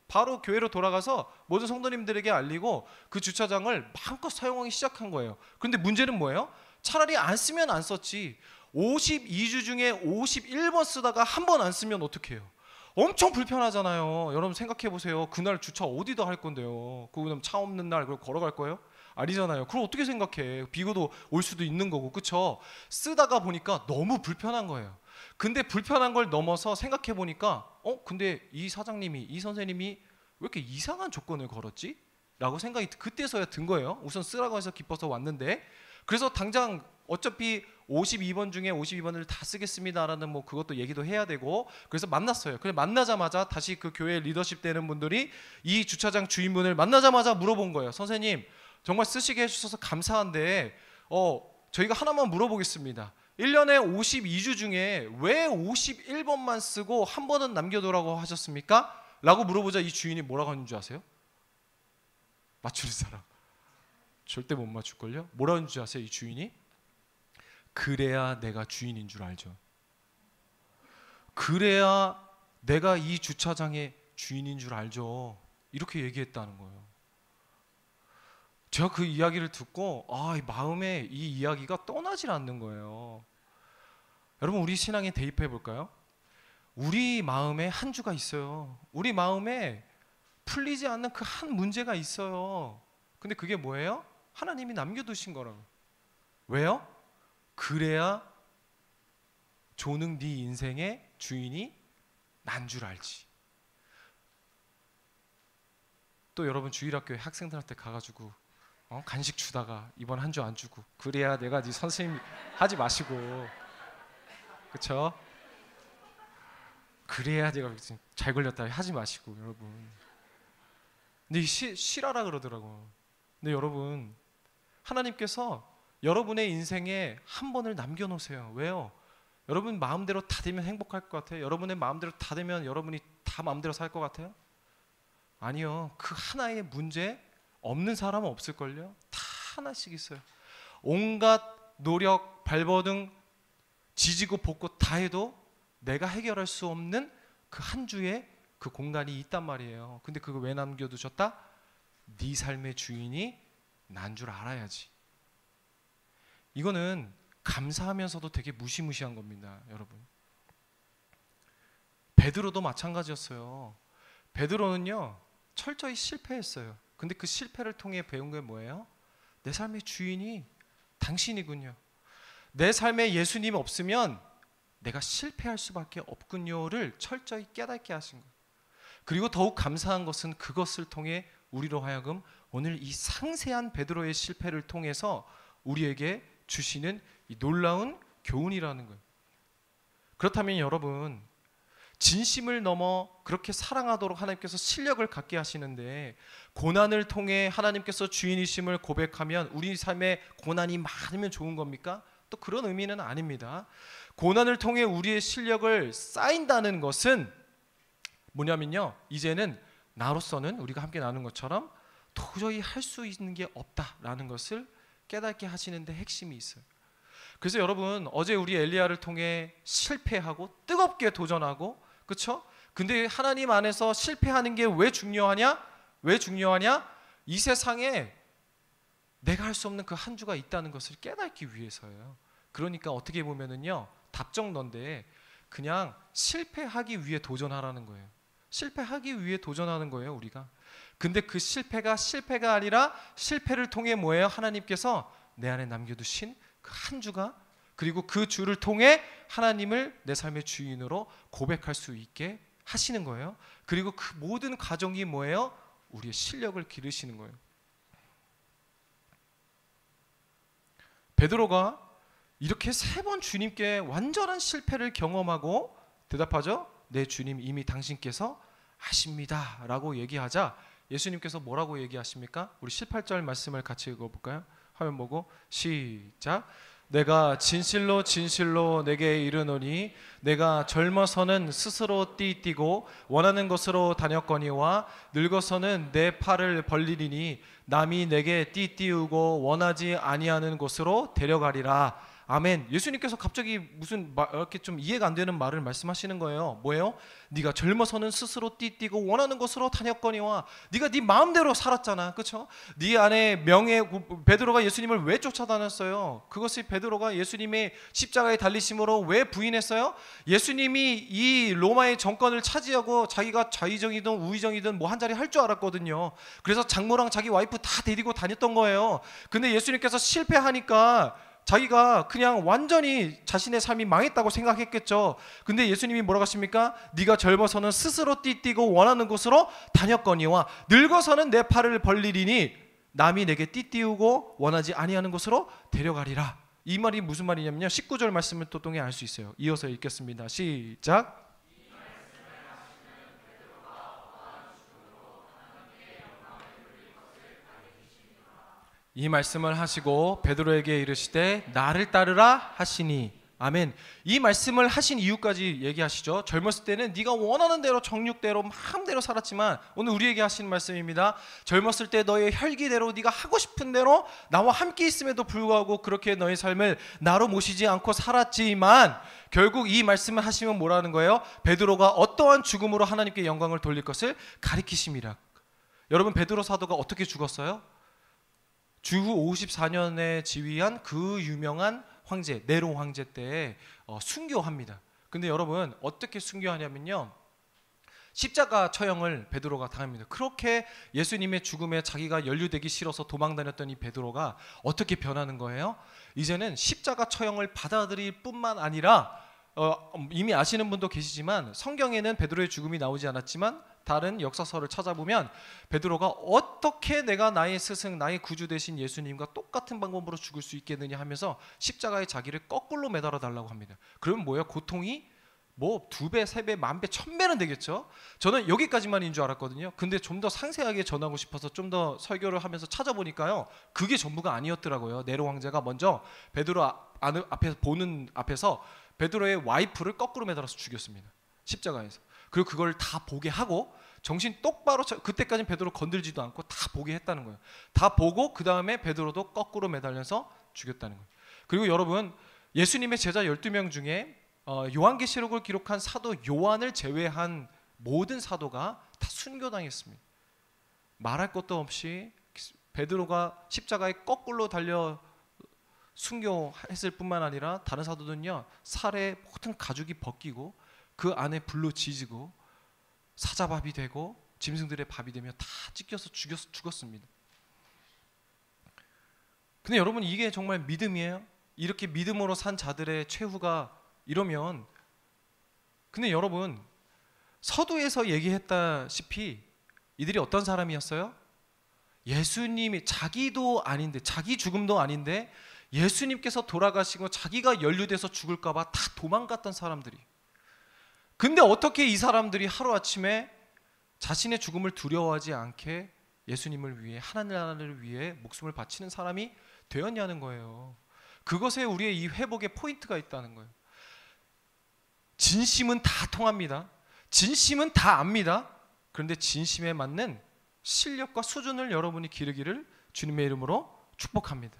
바로 교회로 돌아가서 모든 성도님들에게 알리고 그 주차장을 마음껏 사용하기 시작한 거예요. 그런데 문제는 뭐예요? 차라리 안 쓰면 안 썼지 52주 중에 51번 쓰다가 한 번 안 쓰면 어떡해요? 엄청 불편하잖아요. 여러분 생각해 보세요. 그날 주차 어디다 할 건데요? 그럼 차 없는 날 그걸 걸어갈 거예요? 아니잖아요. 그럼 어떻게 생각해? 비교도 올 수도 있는 거고, 그쵸? 쓰다가 보니까 너무 불편한 거예요. 근데 불편한 걸 넘어서 생각해 보니까 근데 이 사장님이, 이 선생님이 왜 이렇게 이상한 조건을 걸었지? 라고 생각이 그때서야 든 거예요. 우선 쓰라고 해서 기뻐서 왔는데, 그래서 당장 어차피 52번 중에 52번을 다 쓰겠습니다라는 뭐 그것도 얘기도 해야 되고, 그래서 만났어요. 그래 만나자마자 다시 그 교회 리더십 되는 분들이 이 주차장 주인분을 만나자마자 물어본 거예요. 선생님, 정말 쓰시게 해주셔서 감사한데 저희가 하나만 물어보겠습니다. 1년에 52주 중에 왜 51번만 쓰고 한 번은 남겨두라고 하셨습니까? 라고 물어보자 이 주인이 뭐라고 하는 줄 아세요? 맞추는 사람 절대 못 맞출걸요? 뭐라고 하는 줄 아세요? 이 주인이? 그래야 내가 주인인 줄 알죠. 그래야 내가 이 주차장의 주인인 줄 알죠. 이렇게 얘기했다는 거예요. 제가 그 이야기를 듣고 이 마음에 이 이야기가 떠나질 않는 거예요. 여러분, 우리 신앙에 대입해 볼까요? 우리 마음에 한 주가 있어요. 우리 마음에 풀리지 않는 그 한 문제가 있어요. 근데 그게 뭐예요? 하나님이 남겨두신 거라고. 왜요? 그래야 조능 네 인생의 주인이 난 줄 알지. 또 여러분 주일학교에 학생들한테 가가지고 간식 주다가 이번 한 주 안 주고 그래야 내가 네 선생님 하지 마시고, 그쵸? 그래야 내가 잘 걸렸다 하지 마시고 여러분. 근데 실하라 그러더라고. 근데 여러분, 하나님께서 여러분의 인생에 한 번을 남겨놓으세요. 왜요? 여러분 마음대로 다 되면 행복할 것 같아요? 여러분의 마음대로 다 되면 여러분이 다 마음대로 살 것 같아요? 아니요. 그 하나의 문제 없는 사람은 없을걸요? 다 하나씩 있어요. 온갖 노력, 발버둥, 지지고 볶고 다 해도 내가 해결할 수 없는 그 한 주에 그 공간이 있단 말이에요. 근데 그거 왜 남겨두셨다? 네 삶의 주인이 난 줄 알아야지. 이거는 감사하면서도 되게 무시무시한 겁니다, 여러분. 베드로도 마찬가지였어요. 베드로는요 철저히 실패했어요. 근데 그 실패를 통해 배운 게 뭐예요? 내 삶의 주인이 당신이군요. 내 삶에 예수님 없으면 내가 실패할 수밖에 없군요를 철저히 깨닫게 하신 거예요. 그리고 더욱 감사한 것은 그것을 통해 우리로 하여금 오늘 이 상세한 베드로의 실패를 통해서 우리에게 주시는 이 놀라운 교훈이라는 거예요. 그렇다면 여러분, 진심을 넘어 그렇게 사랑하도록 하나님께서 실력을 갖게 하시는데, 고난을 통해 하나님께서 주인이심을 고백하면 우리 삶에 고난이 많으면 좋은 겁니까? 또 그런 의미는 아닙니다. 고난을 통해 우리의 실력을 쌓인다는 것은 뭐냐면요, 이제는 나로서는 우리가 함께 나눈 것처럼 도저히 할 수 있는 게 없다라는 것을 깨닫게 하시는데 핵심이 있어요. 그래서 여러분, 어제 우리 엘리야를 통해 실패하고 뜨겁게 도전하고, 그렇죠? 근데 하나님 안에서 실패하는 게 왜 중요하냐? 왜 중요하냐? 이 세상에 내가 할 수 없는 그 한 주가 있다는 것을 깨닫기 위해서예요. 그러니까 어떻게 보면은요, 답정너인데 그냥 실패하기 위해 도전하라는 거예요. 실패하기 위해 도전하는 거예요, 우리가. 근데 그 실패가 아니라 실패를 통해 뭐예요? 하나님께서 내 안에 남겨두신 그 한 주가, 그리고 그 주를 통해 하나님을 내 삶의 주인으로 고백할 수 있게 하시는 거예요. 그리고 그 모든 과정이 뭐예요? 우리의 실력을 기르시는 거예요. 베드로가 이렇게 3번 주님께 완전한 실패를 경험하고 대답하죠. 내 주님, 이미 당신께서 아십니다 라고 얘기하자 예수님께서 뭐라고 얘기하십니까? 우리 18절 말씀을 같이 읽어볼까요? 화면 보고 시작. 내가 진실로 진실로 내게 이르노니 내가 젊어서는 스스로 띠띠고 원하는 곳으로 다녔거니와 늙어서는 내 팔을 벌리리니 남이 내게 띠띠우고 원하지 아니하는 곳으로 데려가리라. 아멘. 예수님께서 갑자기 무슨 이렇게 좀 이해가 안 되는 말을 말씀하시는 거예요. 뭐예요? 네가 젊어서는 스스로 띠띠고 원하는 곳으로 다녔거니와, 네가 네 마음대로 살았잖아, 그렇죠? 네 안에 명예, 베드로가 예수님을 왜 쫓아다녔어요? 그것이 베드로가 예수님의 십자가에 달리심으로 왜 부인했어요? 예수님이 이 로마의 정권을 차지하고 자기가 좌의정이든 우의정이든 뭐 한 자리 할 줄 알았거든요. 그래서 장모랑 자기 와이프 다 데리고 다녔던 거예요. 근데 예수님께서 실패하니까 자기가 그냥 완전히 자신의 삶이 망했다고 생각했겠죠. 근데 예수님이 뭐라고 하십니까? 네가 젊어서는 스스로 띠띠고 원하는 곳으로 다녔거니와 늙어서는 내 팔을 벌리리니 남이 내게 띠띠우고 원하지 아니하는 곳으로 데려가리라. 이 말이 무슨 말이냐면요, 19절 말씀을 또 통해 알 수 있어요. 이어서 읽겠습니다. 시작. 이 말씀을 하시고 베드로에게 이르시되 나를 따르라 하시니. 아멘. 이 말씀을 하신 이유까지 얘기하시죠. 젊었을 때는 네가 원하는 대로 정욕대로 마음대로 살았지만 오늘 우리에게 하시는 말씀입니다. 젊었을 때 너의 혈기대로 네가 하고 싶은 대로 나와 함께 있음에도 불구하고 그렇게 너의 삶을 나로 모시지 않고 살았지만 결국 이 말씀을 하시면 뭐라는 거예요? 베드로가 어떠한 죽음으로 하나님께 영광을 돌릴 것을 가리키심이라. 여러분, 베드로 사도가 어떻게 죽었어요? 주후 54년에 지휘한 그 유명한 황제 네로 황제 때에 순교합니다. 근데 여러분, 어떻게 순교하냐면요, 십자가 처형을 베드로가 당합니다. 그렇게 예수님의 죽음에 자기가 연루되기 싫어서 도망다녔던 이 베드로가 어떻게 변하는 거예요? 이제는 십자가 처형을 받아들일 뿐만 아니라 이미 아시는 분도 계시지만 성경에는 베드로의 죽음이 나오지 않았지만 다른 역사서를 찾아보면 베드로가 어떻게 내가 나의 스승, 나의 구주 되신 예수님과 똑같은 방법으로 죽을 수 있겠느냐 하면서 십자가에 자기를 거꾸로 매달아 달라고 합니다. 그러면 뭐예요? 고통이 뭐 2배, 3배, 10,000배, 1000배는 되겠죠. 저는 여기까지만인 줄 알았거든요. 근데 좀 더 상세하게 전하고 싶어서 좀 더 설교를 하면서 찾아보니까요, 그게 전부가 아니었더라고요. 네로 황제가 먼저 베드로 앞에서 베드로의 와이프를 거꾸로 매달아서 죽였습니다. 십자가에서. 그리고 그걸 다 보게 하고 정신 똑바로 그때까지는 베드로 건들지도 않고 다 보게 했다는 거예요. 다 보고 그 다음에 베드로도 거꾸로 매달려서 죽였다는 거예요. 그리고 여러분, 예수님의 제자 12명 중에 요한계시록을 기록한 사도 요한을 제외한 모든 사도가 다 순교당했습니다. 말할 것도 없이 베드로가 십자가에 거꾸로 달려 순교했을 뿐만 아니라 다른 사도들은요, 살에 모든 가죽이 벗기고 그 안에 불로 지지고 사자밥이 되고 짐승들의 밥이 되며 다 찢겨서 죽었습니다. 근데 여러분, 이게 정말 믿음이에요? 이렇게 믿음으로 산 자들의 최후가 이러면, 근데 여러분, 서두에서 얘기했다시피 이들이 어떤 사람이었어요? 예수님이 자기도 아닌데, 자기 죽음도 아닌데 예수님께서 돌아가시고 자기가 연루돼서 죽을까 봐 다 도망갔던 사람들이. 근데 어떻게 이 사람들이 하루아침에 자신의 죽음을 두려워하지 않게 예수님을 위해, 하나님 나라를 위해 목숨을 바치는 사람이 되었냐는 거예요. 그것에 우리의 이 회복의 포인트가 있다는 거예요. 진심은 다 통합니다. 진심은 다 압니다. 그런데 진심에 맞는 실력과 수준을 여러분이 기르기를 주님의 이름으로 축복합니다.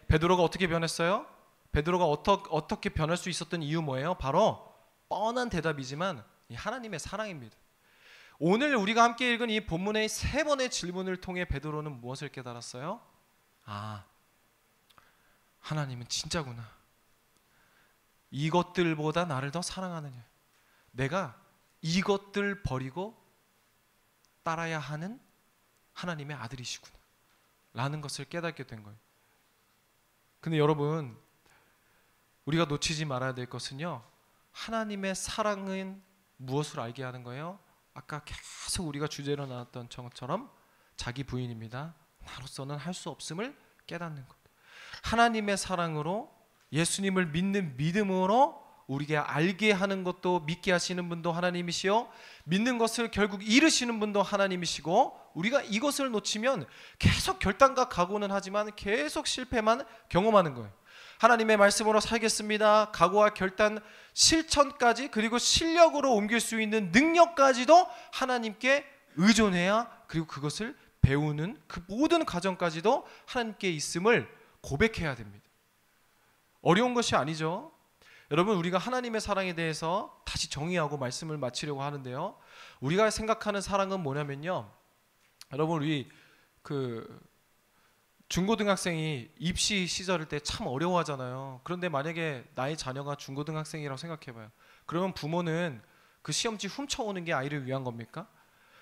베드로가 어떻게 변했어요? 베드로가 어떻게 변할 수 있었던 이유 뭐예요? 바로 뻔한 대답이지만 이 하나님의 사랑입니다. 오늘 우리가 함께 읽은 이 본문의 3번의 질문을 통해 베드로는 무엇을 깨달았어요? 아, 하나님은 진짜구나. 이것들보다 나를 더 사랑하느냐. 내가 이것들 버리고 따라야 하는 하나님의 아들이시구나 라는 것을 깨닫게 된 거예요. 근데 여러분, 우리가 놓치지 말아야 될 것은요, 하나님의 사랑은 무엇을 알게 하는 거예요? 아까 계속 우리가 주제로 나왔던 것처럼 자기 부인입니다. 나로서는 할 수 없음을 깨닫는 것. 하나님의 사랑으로 예수님을 믿는 믿음으로 우리가 알게 하는 것도 믿게 하시는 분도 하나님이시요, 믿는 것을 결국 이루시는 분도 하나님이시고, 우리가 이것을 놓치면 계속 결단과 각오는 하지만 계속 실패만 경험하는 거예요. 하나님의 말씀으로 살겠습니다. 각오와 결단, 실천까지, 그리고 실력으로 옮길 수 있는 능력까지도 하나님께 의존해야, 그리고 그것을 배우는 그 모든 과정까지도 하나님께 있음을 고백해야 됩니다. 어려운 것이 아니죠. 여러분, 우리가 하나님의 사랑에 대해서 다시 정의하고 말씀을 마치려고 하는데요, 우리가 생각하는 사랑은 뭐냐면요, 여러분, 우리 중고등학생이 입시 시절일 때 참 어려워하잖아요. 그런데 만약에 나의 자녀가 중고등학생이라고 생각해봐요. 그러면 부모는 그 시험지 훔쳐오는 게 아이를 위한 겁니까?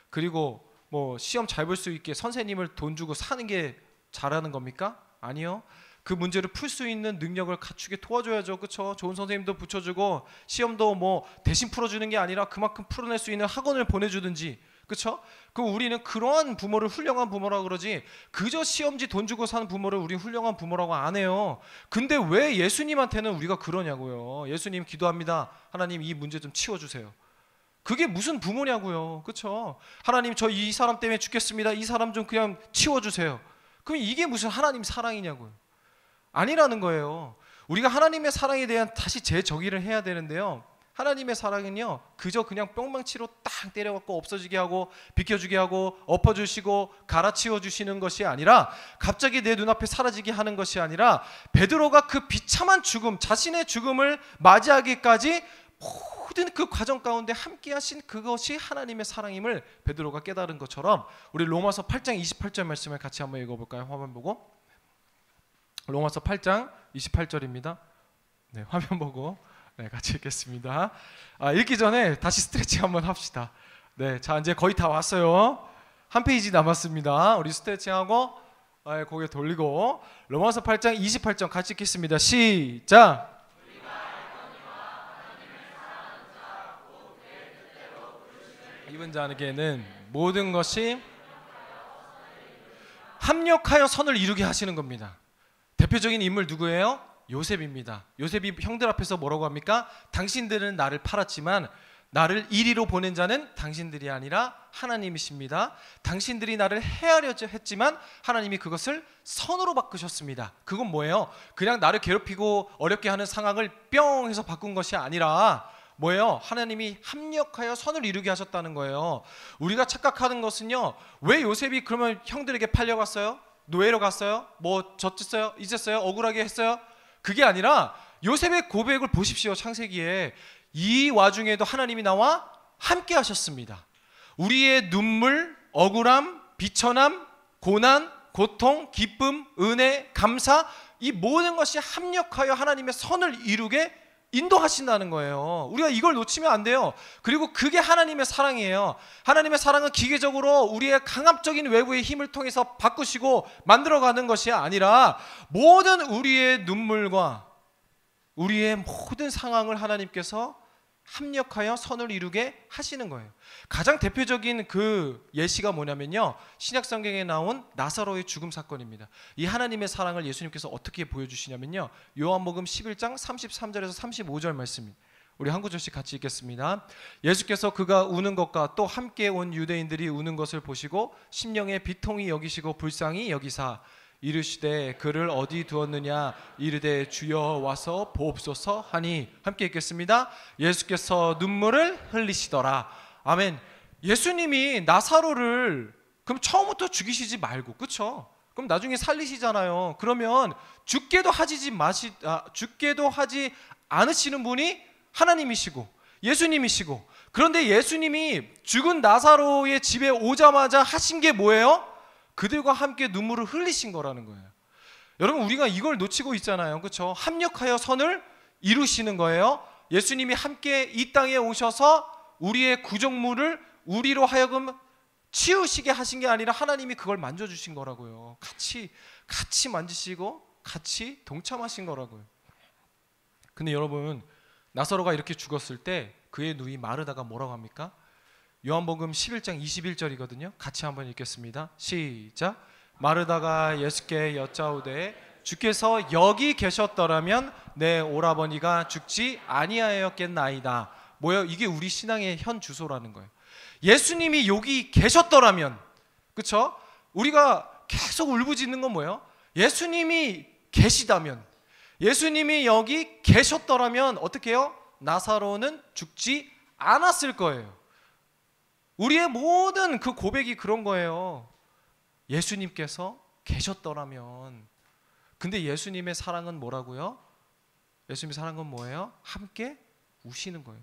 그리고 뭐 시험 잘 볼 수 있게 선생님을 돈 주고 사는 게 잘하는 겁니까? 아니요. 그 문제를 풀 수 있는 능력을 갖추게 도와줘야죠. 그렇죠? 좋은 선생님도 붙여주고 시험도 뭐 대신 풀어주는 게 아니라 그만큼 풀어낼 수 있는 학원을 보내주든지, 그렇죠? 그 우리는 그러한 부모를 훌륭한 부모라고 그러지, 그저 시험지 돈 주고 사는 부모를 우리 훌륭한 부모라고 안 해요. 근데 왜 예수님한테는 우리가 그러냐고요. 예수님 기도합니다. 하나님 이 문제 좀 치워주세요. 그게 무슨 부모냐고요. 그렇죠? 하나님 저 이 사람 때문에 죽겠습니다. 이 사람 좀 그냥 치워주세요. 그럼 이게 무슨 하나님 사랑이냐고요. 아니라는 거예요. 우리가 하나님의 사랑에 대한 다시 재정의를 해야 되는데요. 하나님의 사랑은요, 그저 그냥 뿅망치로 딱 때려갖고 없어지게 하고 비켜주게 하고 엎어주시고 갈아치워 주시는 것이 아니라, 갑자기 내 눈앞에 사라지게 하는 것이 아니라, 베드로가 그 비참한 죽음, 자신의 죽음을 맞이하기까지 모든 그 과정 가운데 함께 하신 그것이 하나님의 사랑임을 베드로가 깨달은 것처럼, 우리 로마서 8장 28절 말씀을 같이 한번 읽어볼까요? 화면 보고. 로마서 8장 28절입니다. 네, 화면 보고 네, 같이 읽겠습니다. 읽기 전에 다시 스트레칭 한번 합시다. 네, 자 이제 거의 다 왔어요. 한 페이지 남았습니다. 우리 스트레칭하고 고개 돌리고 로마서 8장 28절 같이 읽겠습니다. 시작. 입은 자에게는 모든 것이 합력하여 선을 이루게 하시는 겁니다. 대표적인 인물 누구예요? 요셉입니다. 요셉이 형들 앞에서 뭐라고 합니까? 당신들은 나를 팔았지만 나를 이리로 보낸 자는 당신들이 아니라 하나님이십니다. 당신들이 나를 해하려 했지만 하나님이 그것을 선으로 바꾸셨습니다. 그건 뭐예요? 그냥 나를 괴롭히고 어렵게 하는 상황을 뿅 해서 바꾼 것이 아니라 뭐예요? 하나님이 합력하여 선을 이루게 하셨다는 거예요. 우리가 착각하는 것은요, 왜 요셉이 그러면 형들에게 팔려갔어요? 노예로 갔어요? 뭐 졌어요? 잊었어요? 억울하게 했어요? 그게 아니라 요셉의 고백을 보십시오. 창세기에 이 와중에도 하나님이 나와 함께 하셨습니다. 우리의 눈물, 억울함, 비천함, 고난, 고통, 기쁨, 은혜, 감사, 이 모든 것이 합력하여 하나님의 선을 이루게 인도하신다는 거예요. 우리가 이걸 놓치면 안 돼요. 그리고 그게 하나님의 사랑이에요. 하나님의 사랑은 기계적으로 우리의 강압적인 외부의 힘을 통해서 바꾸시고 만들어가는 것이 아니라, 모든 우리의 눈물과 우리의 모든 상황을 하나님께서 합력하여 선을 이루게 하시는 거예요. 가장 대표적인 그 예시가 뭐냐면요, 신약 성경에 나온 나사로의 죽음 사건입니다. 이 하나님의 사랑을 예수님께서 어떻게 보여주시냐면요, 요한복음 11장 33절에서 35절 말씀, 우리 한 구절씩 같이 읽겠습니다. 예수께서 그가 우는 것과 또 함께 온 유대인들이 우는 것을 보시고 심령에 비통히 여기시고 불쌍히 여기사 이르시되 그를 어디 두었느냐 이르되 주여 와서 보옵소서 하니, 함께 읽겠습니다. 예수께서 눈물을 흘리시더라. 아멘. 예수님이 나사로를 그럼 처음부터 죽이시지 말고, 그렇죠? 그럼 나중에 살리시잖아요. 그러면 죽게도 하지 않으시는 분이 하나님이시고 예수님이시고, 그런데 예수님이 죽은 나사로의 집에 오자마자 하신 게 뭐예요? 그들과 함께 눈물을 흘리신 거라는 거예요. 여러분, 우리가 이걸 놓치고 있잖아요. 그렇죠? 합력하여 선을 이루시는 거예요. 예수님이 함께 이 땅에 오셔서 우리의 구정물을 우리로 하여금 치우시게 하신 게 아니라 하나님이 그걸 만져주신 거라고요. 같이 만지시고 같이 동참하신 거라고요. 근데 여러분, 나사로가 이렇게 죽었을 때 그의 누이 마르다가 뭐라고 합니까? 요한복음 11장 21절이거든요. 같이 한번 읽겠습니다. 시작. 마르다가 예수께 여짜오되 주께서 여기 계셨더라면 내 오라버니가 죽지 아니하였겠나이다. 뭐예요? 이게 우리 신앙의 현 주소라는 거예요. 예수님이 여기 계셨더라면, 그렇죠? 우리가 계속 울부짖는 건 뭐예요? 예수님이 계시다면, 예수님이 여기 계셨더라면 어떻게 해요? 나사로는 죽지 않았을 거예요. 우리의 모든 그 고백이 그런 거예요. 예수님께서 계셨더라면. 근데 예수님의 사랑은 뭐라고요? 예수님의 사랑은 뭐예요? 함께 우시는 거예요.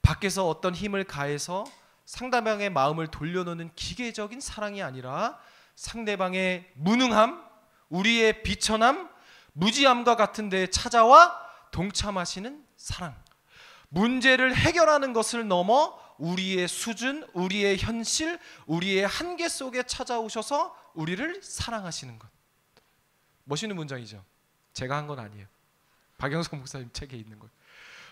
밖에서 어떤 힘을 가해서 상대방의 마음을 돌려놓는 기계적인 사랑이 아니라, 상대방의 무능함, 우리의 비천함, 무지함과 같은 데에 찾아와 동참하시는 사랑. 문제를 해결하는 것을 넘어 우리의 수준, 우리의 현실, 우리의 한계 속에 찾아오셔서 우리를 사랑하시는 것. 멋있는 문장이죠. 제가 한 건 아니에요. 박영석 목사님 책에 있는 거예요.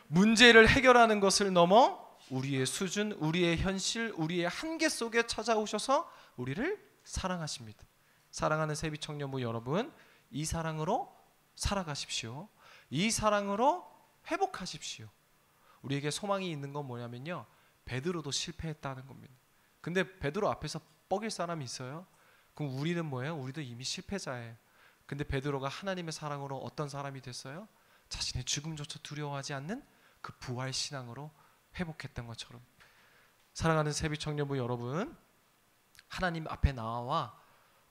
문제를 해결하는 것을 넘어 우리의 수준, 우리의 현실, 우리의 한계 속에 찾아오셔서 우리를 사랑하십니다. 사랑하는 세비 청년부 여러분, 이 사랑으로 살아가십시오. 이 사랑으로 회복하십시오. 우리에게 소망이 있는 건 뭐냐면요, 베드로도 실패했다는 겁니다. 근데 베드로 앞에서 뻐길 사람이 있어요? 그럼 우리는 뭐예요? 우리도 이미 실패자예요. 근데 베드로가 하나님의 사랑으로 어떤 사람이 됐어요? 자신의 죽음조차 두려워하지 않는 그 부활 신앙으로 회복했던 것처럼. 사랑하는 세비 청년부 여러분, 하나님 앞에 나와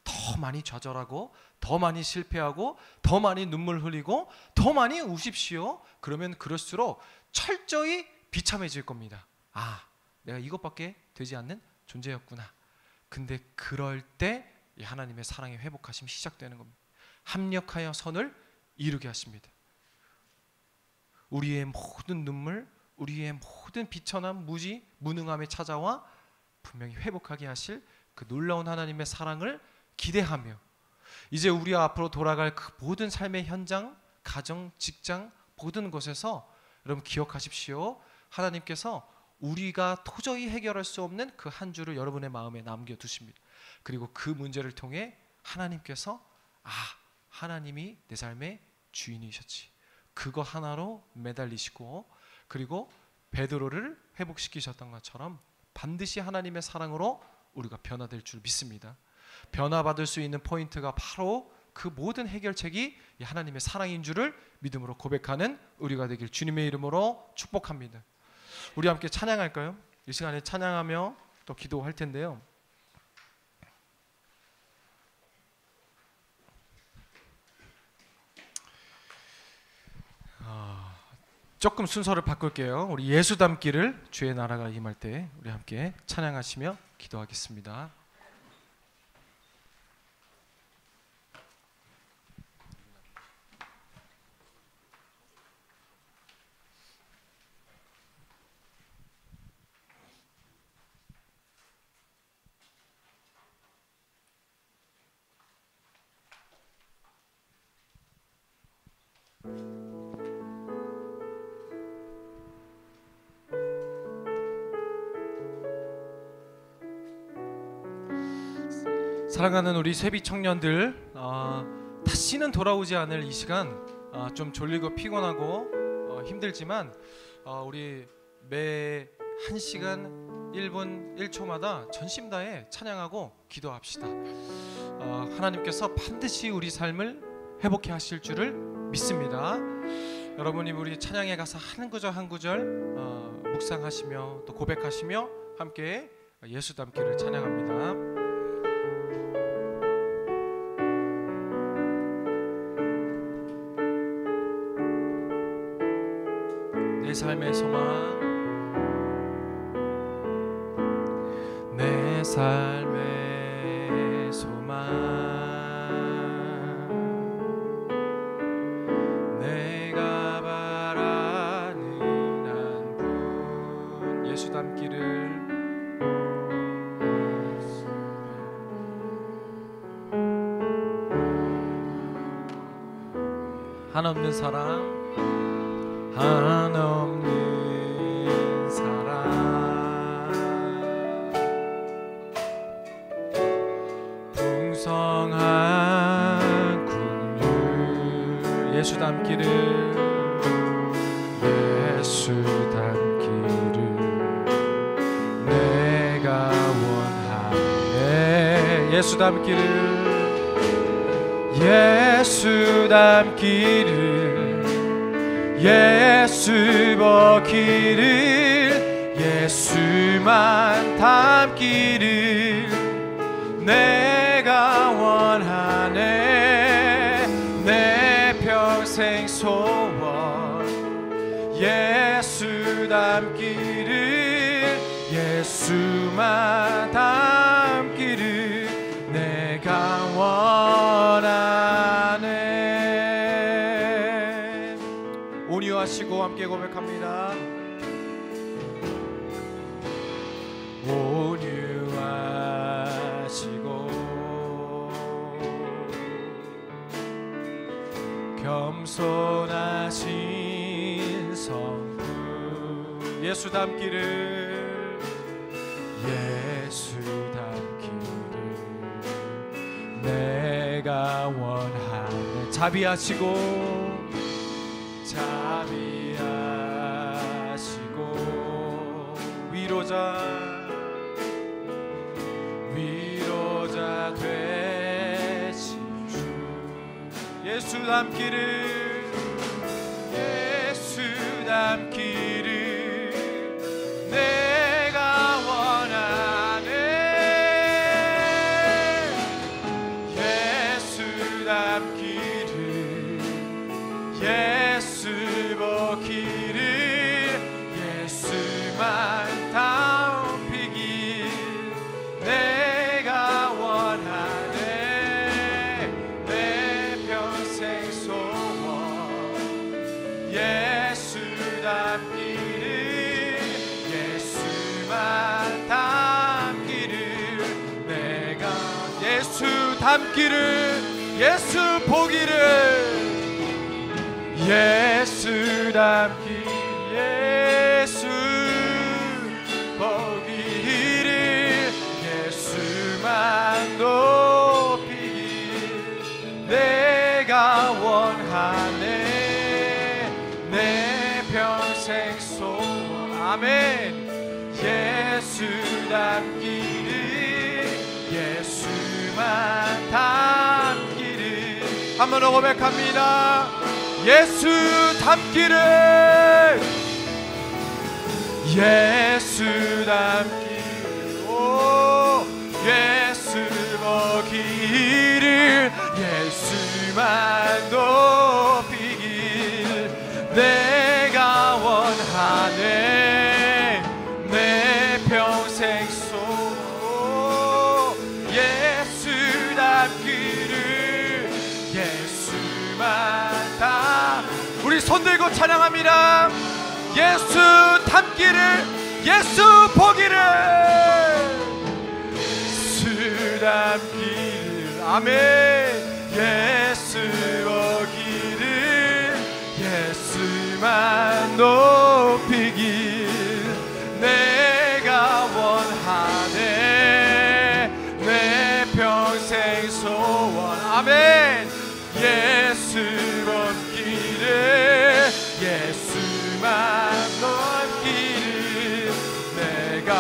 더 많이 좌절하고 더 많이 실패하고 더 많이 눈물 흘리고 더 많이 우십시오. 그러면 그럴수록 철저히 비참해질 겁니다. 아, 내가 이것밖에 되지 않는 존재였구나. 근데 그럴 때 이 하나님의 사랑의 회복하심이 시작되는 겁니다. 합력하여 선을 이루게 하십니다. 우리의 모든 눈물, 우리의 모든 비천함, 무지, 무능함에 찾아와 분명히 회복하게 하실 그 놀라운 하나님의 사랑을 기대하며, 이제 우리 앞으로 돌아갈 그 모든 삶의 현장, 가정, 직장, 모든 곳에서 여러분 기억하십시오. 하나님께서 우리가 도저히 해결할 수 없는 그 한 주를 여러분의 마음에 남겨두십니다. 그리고 그 문제를 통해 하나님께서 하나님이 내 삶의 주인이셨지, 그거 하나로 매달리시고, 그리고 베드로를 회복시키셨던 것처럼 반드시 하나님의 사랑으로 우리가 변화될 줄 믿습니다. 변화받을 수 있는 포인트가 바로 그 모든 해결책이 이 하나님의 사랑인 줄을 믿음으로 고백하는 우리가 되길 주님의 이름으로 축복합니다. 우리 함께 찬양할까요? 이 시간에 찬양하며 또 기도할 텐데요. 조금 순서를 바꿀게요. 우리 예수 닮기를 주의 나라가 임할 때 우리 함께 찬양하시며 기도하겠습니다. 사랑하는 우리 세비 청년들, 다시는 돌아오지 않을 이 시간, 좀 졸리고 피곤하고 힘들지만 우리 매 1시간 1분 1초마다 전심 다해 찬양하고 기도합시다. 하나님께서 반드시 우리 삶을 회복해 하실 줄을 믿습니다. 여러분이 우리 찬양에 가서 한 구절 한 구절 묵상하시며 또 고백하시며 함께 예수 닮기를 찬양합니다. 내 삶의 소망, 내 삶의 소망, 내가 바라는 한 분, 예수 닮기를, 한없는 사랑, 한없는 사랑, 풍성한 긍휼, 예수 닮기를, 예수 닮기를 내가 원하네. 예수 닮기를, 예수 닮기를, 예수 보기를, 예수만 닮기를 내가 원하네. 내 평생 소원, 예수 닮기를, 예수만 닮기를 내가 원하네. 온유하시고 함께 고백합니다. 온유하시고 겸손하신 성부 예수 닮기를 예수 닮기를 내가 원하네. 자비하시고 위로자 되신 주 예수 닮기를 내가 원하네. 예수 닮기를 예수 보기를 예수만 닮히길 내가 원하네. 내 평생 소원 예수 닮기를 예수만 닮기를 내가 예수 닮기를 예수 보기를 예수 닮기를 예수 보기를 예수만 높이길 내가 원하네. 내 평생 소원 아멘. 예수 닮기를 예수만 닮기를 한번 더 고백합니다. 예수 닮기를 예수 닮기를 오 예수 보기를 예수만 높이길 내가 원하네. 내 평생 소원 예수 닮기를 예수만 우리 손들고 찬양합니다. 예수 닮기를 예수 보기를 예수 닮기를 아멘. 예수 보기를 예수만 높이길 내가 원하네. 내 평생 소원 아멘. 예수 보기를 예수만 높이길 내가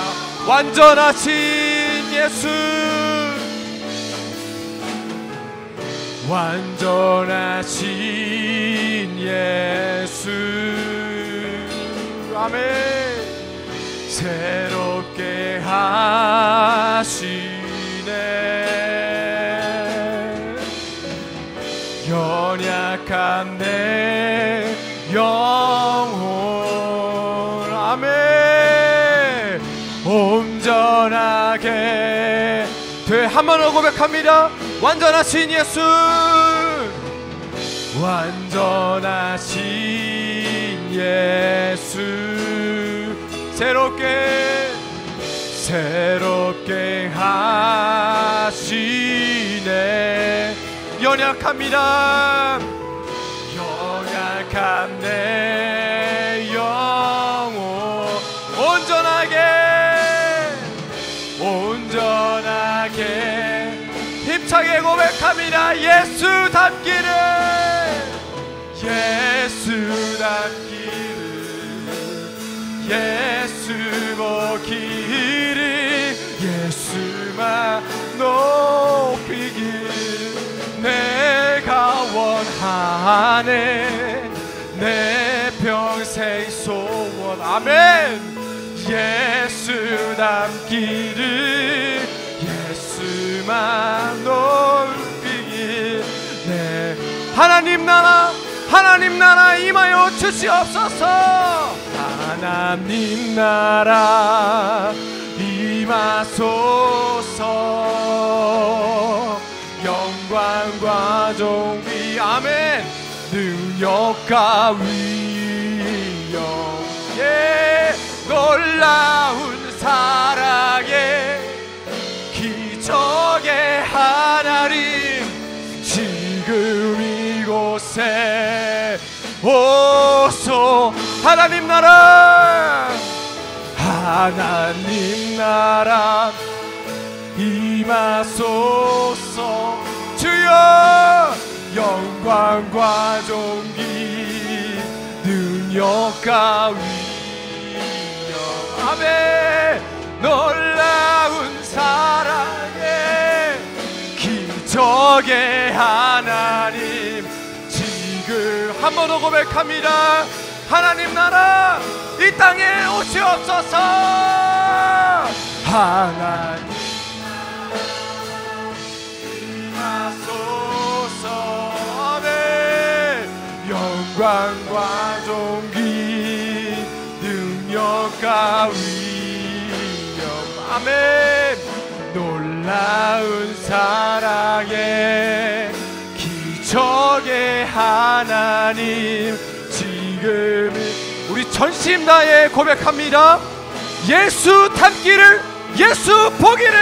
완전하신 예수 완전하신 예수 아멘. 새롭게 하시네. 연약한 내 영혼 아멘. 온전하게 돼 한 번 더 고백합니다. 완전하신 예수 완전하신 예수 새롭게 하시네. 연약합니다. 연약한 내 영혼 온전하게 힘차게 고백합니다. 예수 닮기를 예수 보기를 예수만 높이길 내가 원하네. 내 평생 소원 아멘. 예수 닮기를 예수만 높이길 네. 하나님 나라 임하여 주시옵소서. 하나님 나라 임하소서. 영광과 존귀 아멘. 능력과 위엄 놀라운 사랑의 기적의 하나님 지금 이곳에 오소 하나님 나라 하나님 나라 임하소서 주여 영광과 존귀 능력과 위엄 아멘 놀라운 사랑에 기적의 하나님 지금 한 번 더 고백합니다. 하나님 나라 이 땅에 오시옵소서 하나님 임하소서 네 영광과 존귀 능력과 위엄 아멘 놀라운 사랑에 기적의 하나님 지금 우리 전심 다해 고백합니다. 예수 닮기를 예수 보기를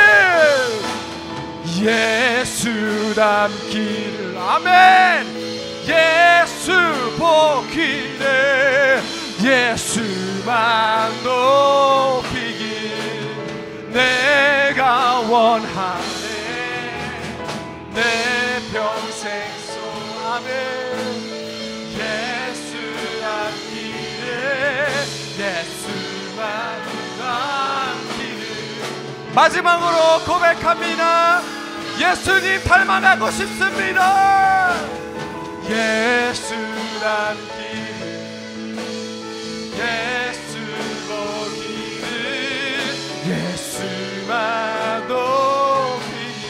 예수 닮기를 아멘 예수 보기를 예수만 높이길 내가 원하네 내 평생 소망은 예수 닮기를 예수만 닮기를 마지막으로 고백합니다. 예수님 닮아가고 싶습니다. 예수 닮기를 예수 보기를 예수만 높이길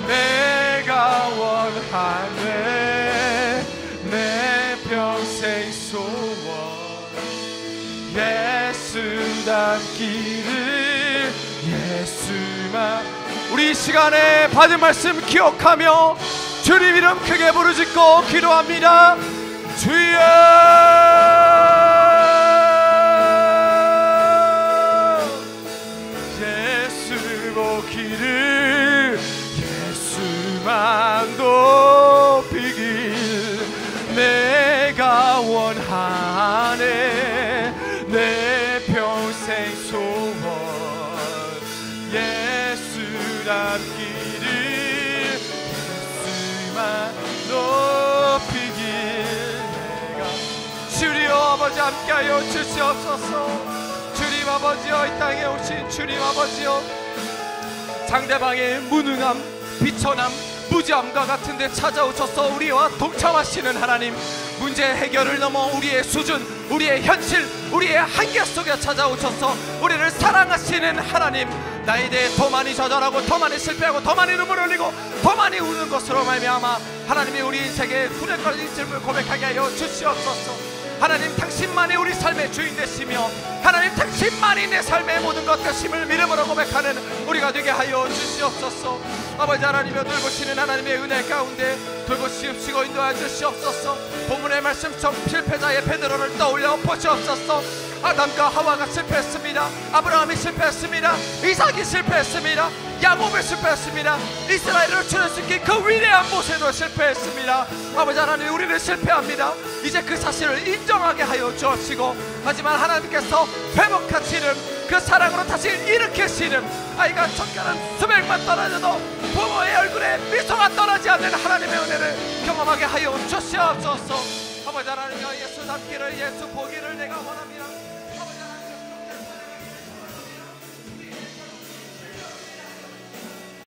내가 원하네 내 평생 소원 예수 닮기를 예수만 우리 이 시간에 받은 말씀 기억하며 주님 이름 크게 부르짖고 기도합니다. 주여 예수 보기를 예수만 높이길 내가 원하네 내 평생 소원 예수 닮기를 예수만 높이길 내가 주님 아버지 함께하여 주시옵소서. 주님 아버지여 이 땅에 오신 주님 아버지여 상대방의 무능함 비천함 무지함과 같은 데 찾아오셔서 우리와 동참하시는 하나님 문제 해결을 넘어 우리의 수준 우리의 현실 우리의 한계 속에 찾아오셔서 우리를 사랑하시는 하나님 나에 대해 더 많이 좌절하고 더 많이 실패하고 더 많이 눈물 흘리고 더 많이 우는 것으로 말미암아 하나님이 우리 인생의 후레까지 인생을 고백하게 하여 주시옵소서. 하나님 당신만이 우리 삶의 주인 되시며 하나님 당신만이 내 삶의 모든 것 되심을 믿음으로 고백하는 우리가 되게 하여 주시옵소서. 아버지 하나님여 돌보시는 하나님의 은혜 가운데 돌보시옵시고 인도하여 주시옵소서. 본문의 말씀처럼 실패자의 베드로를 떠올려 보시옵소서. 아담과 하와가 실패했습니다. 아브라함이 실패했습니다. 이삭이 실패했습니다. 야곱이 실패했습니다. 이스라엘을 출애굽시킨 그 위대한 모세도 실패했습니다. 아버지 하나님 우리는 실패합니다. 이제 그 사실을 인정하게 하여 주옵시고 하지만 하나님께서 회복하시는 그 사랑으로 다시 일으키시는 아이가 쫓겨난 수백만 떨어져도 부모의 얼굴에 미소가 떠나지 않는 하나님의 은혜를 경험하게 하여 주시옵소서. 아버지 하나님여 예수 닮기를 예수 보기를 내가 원합니다.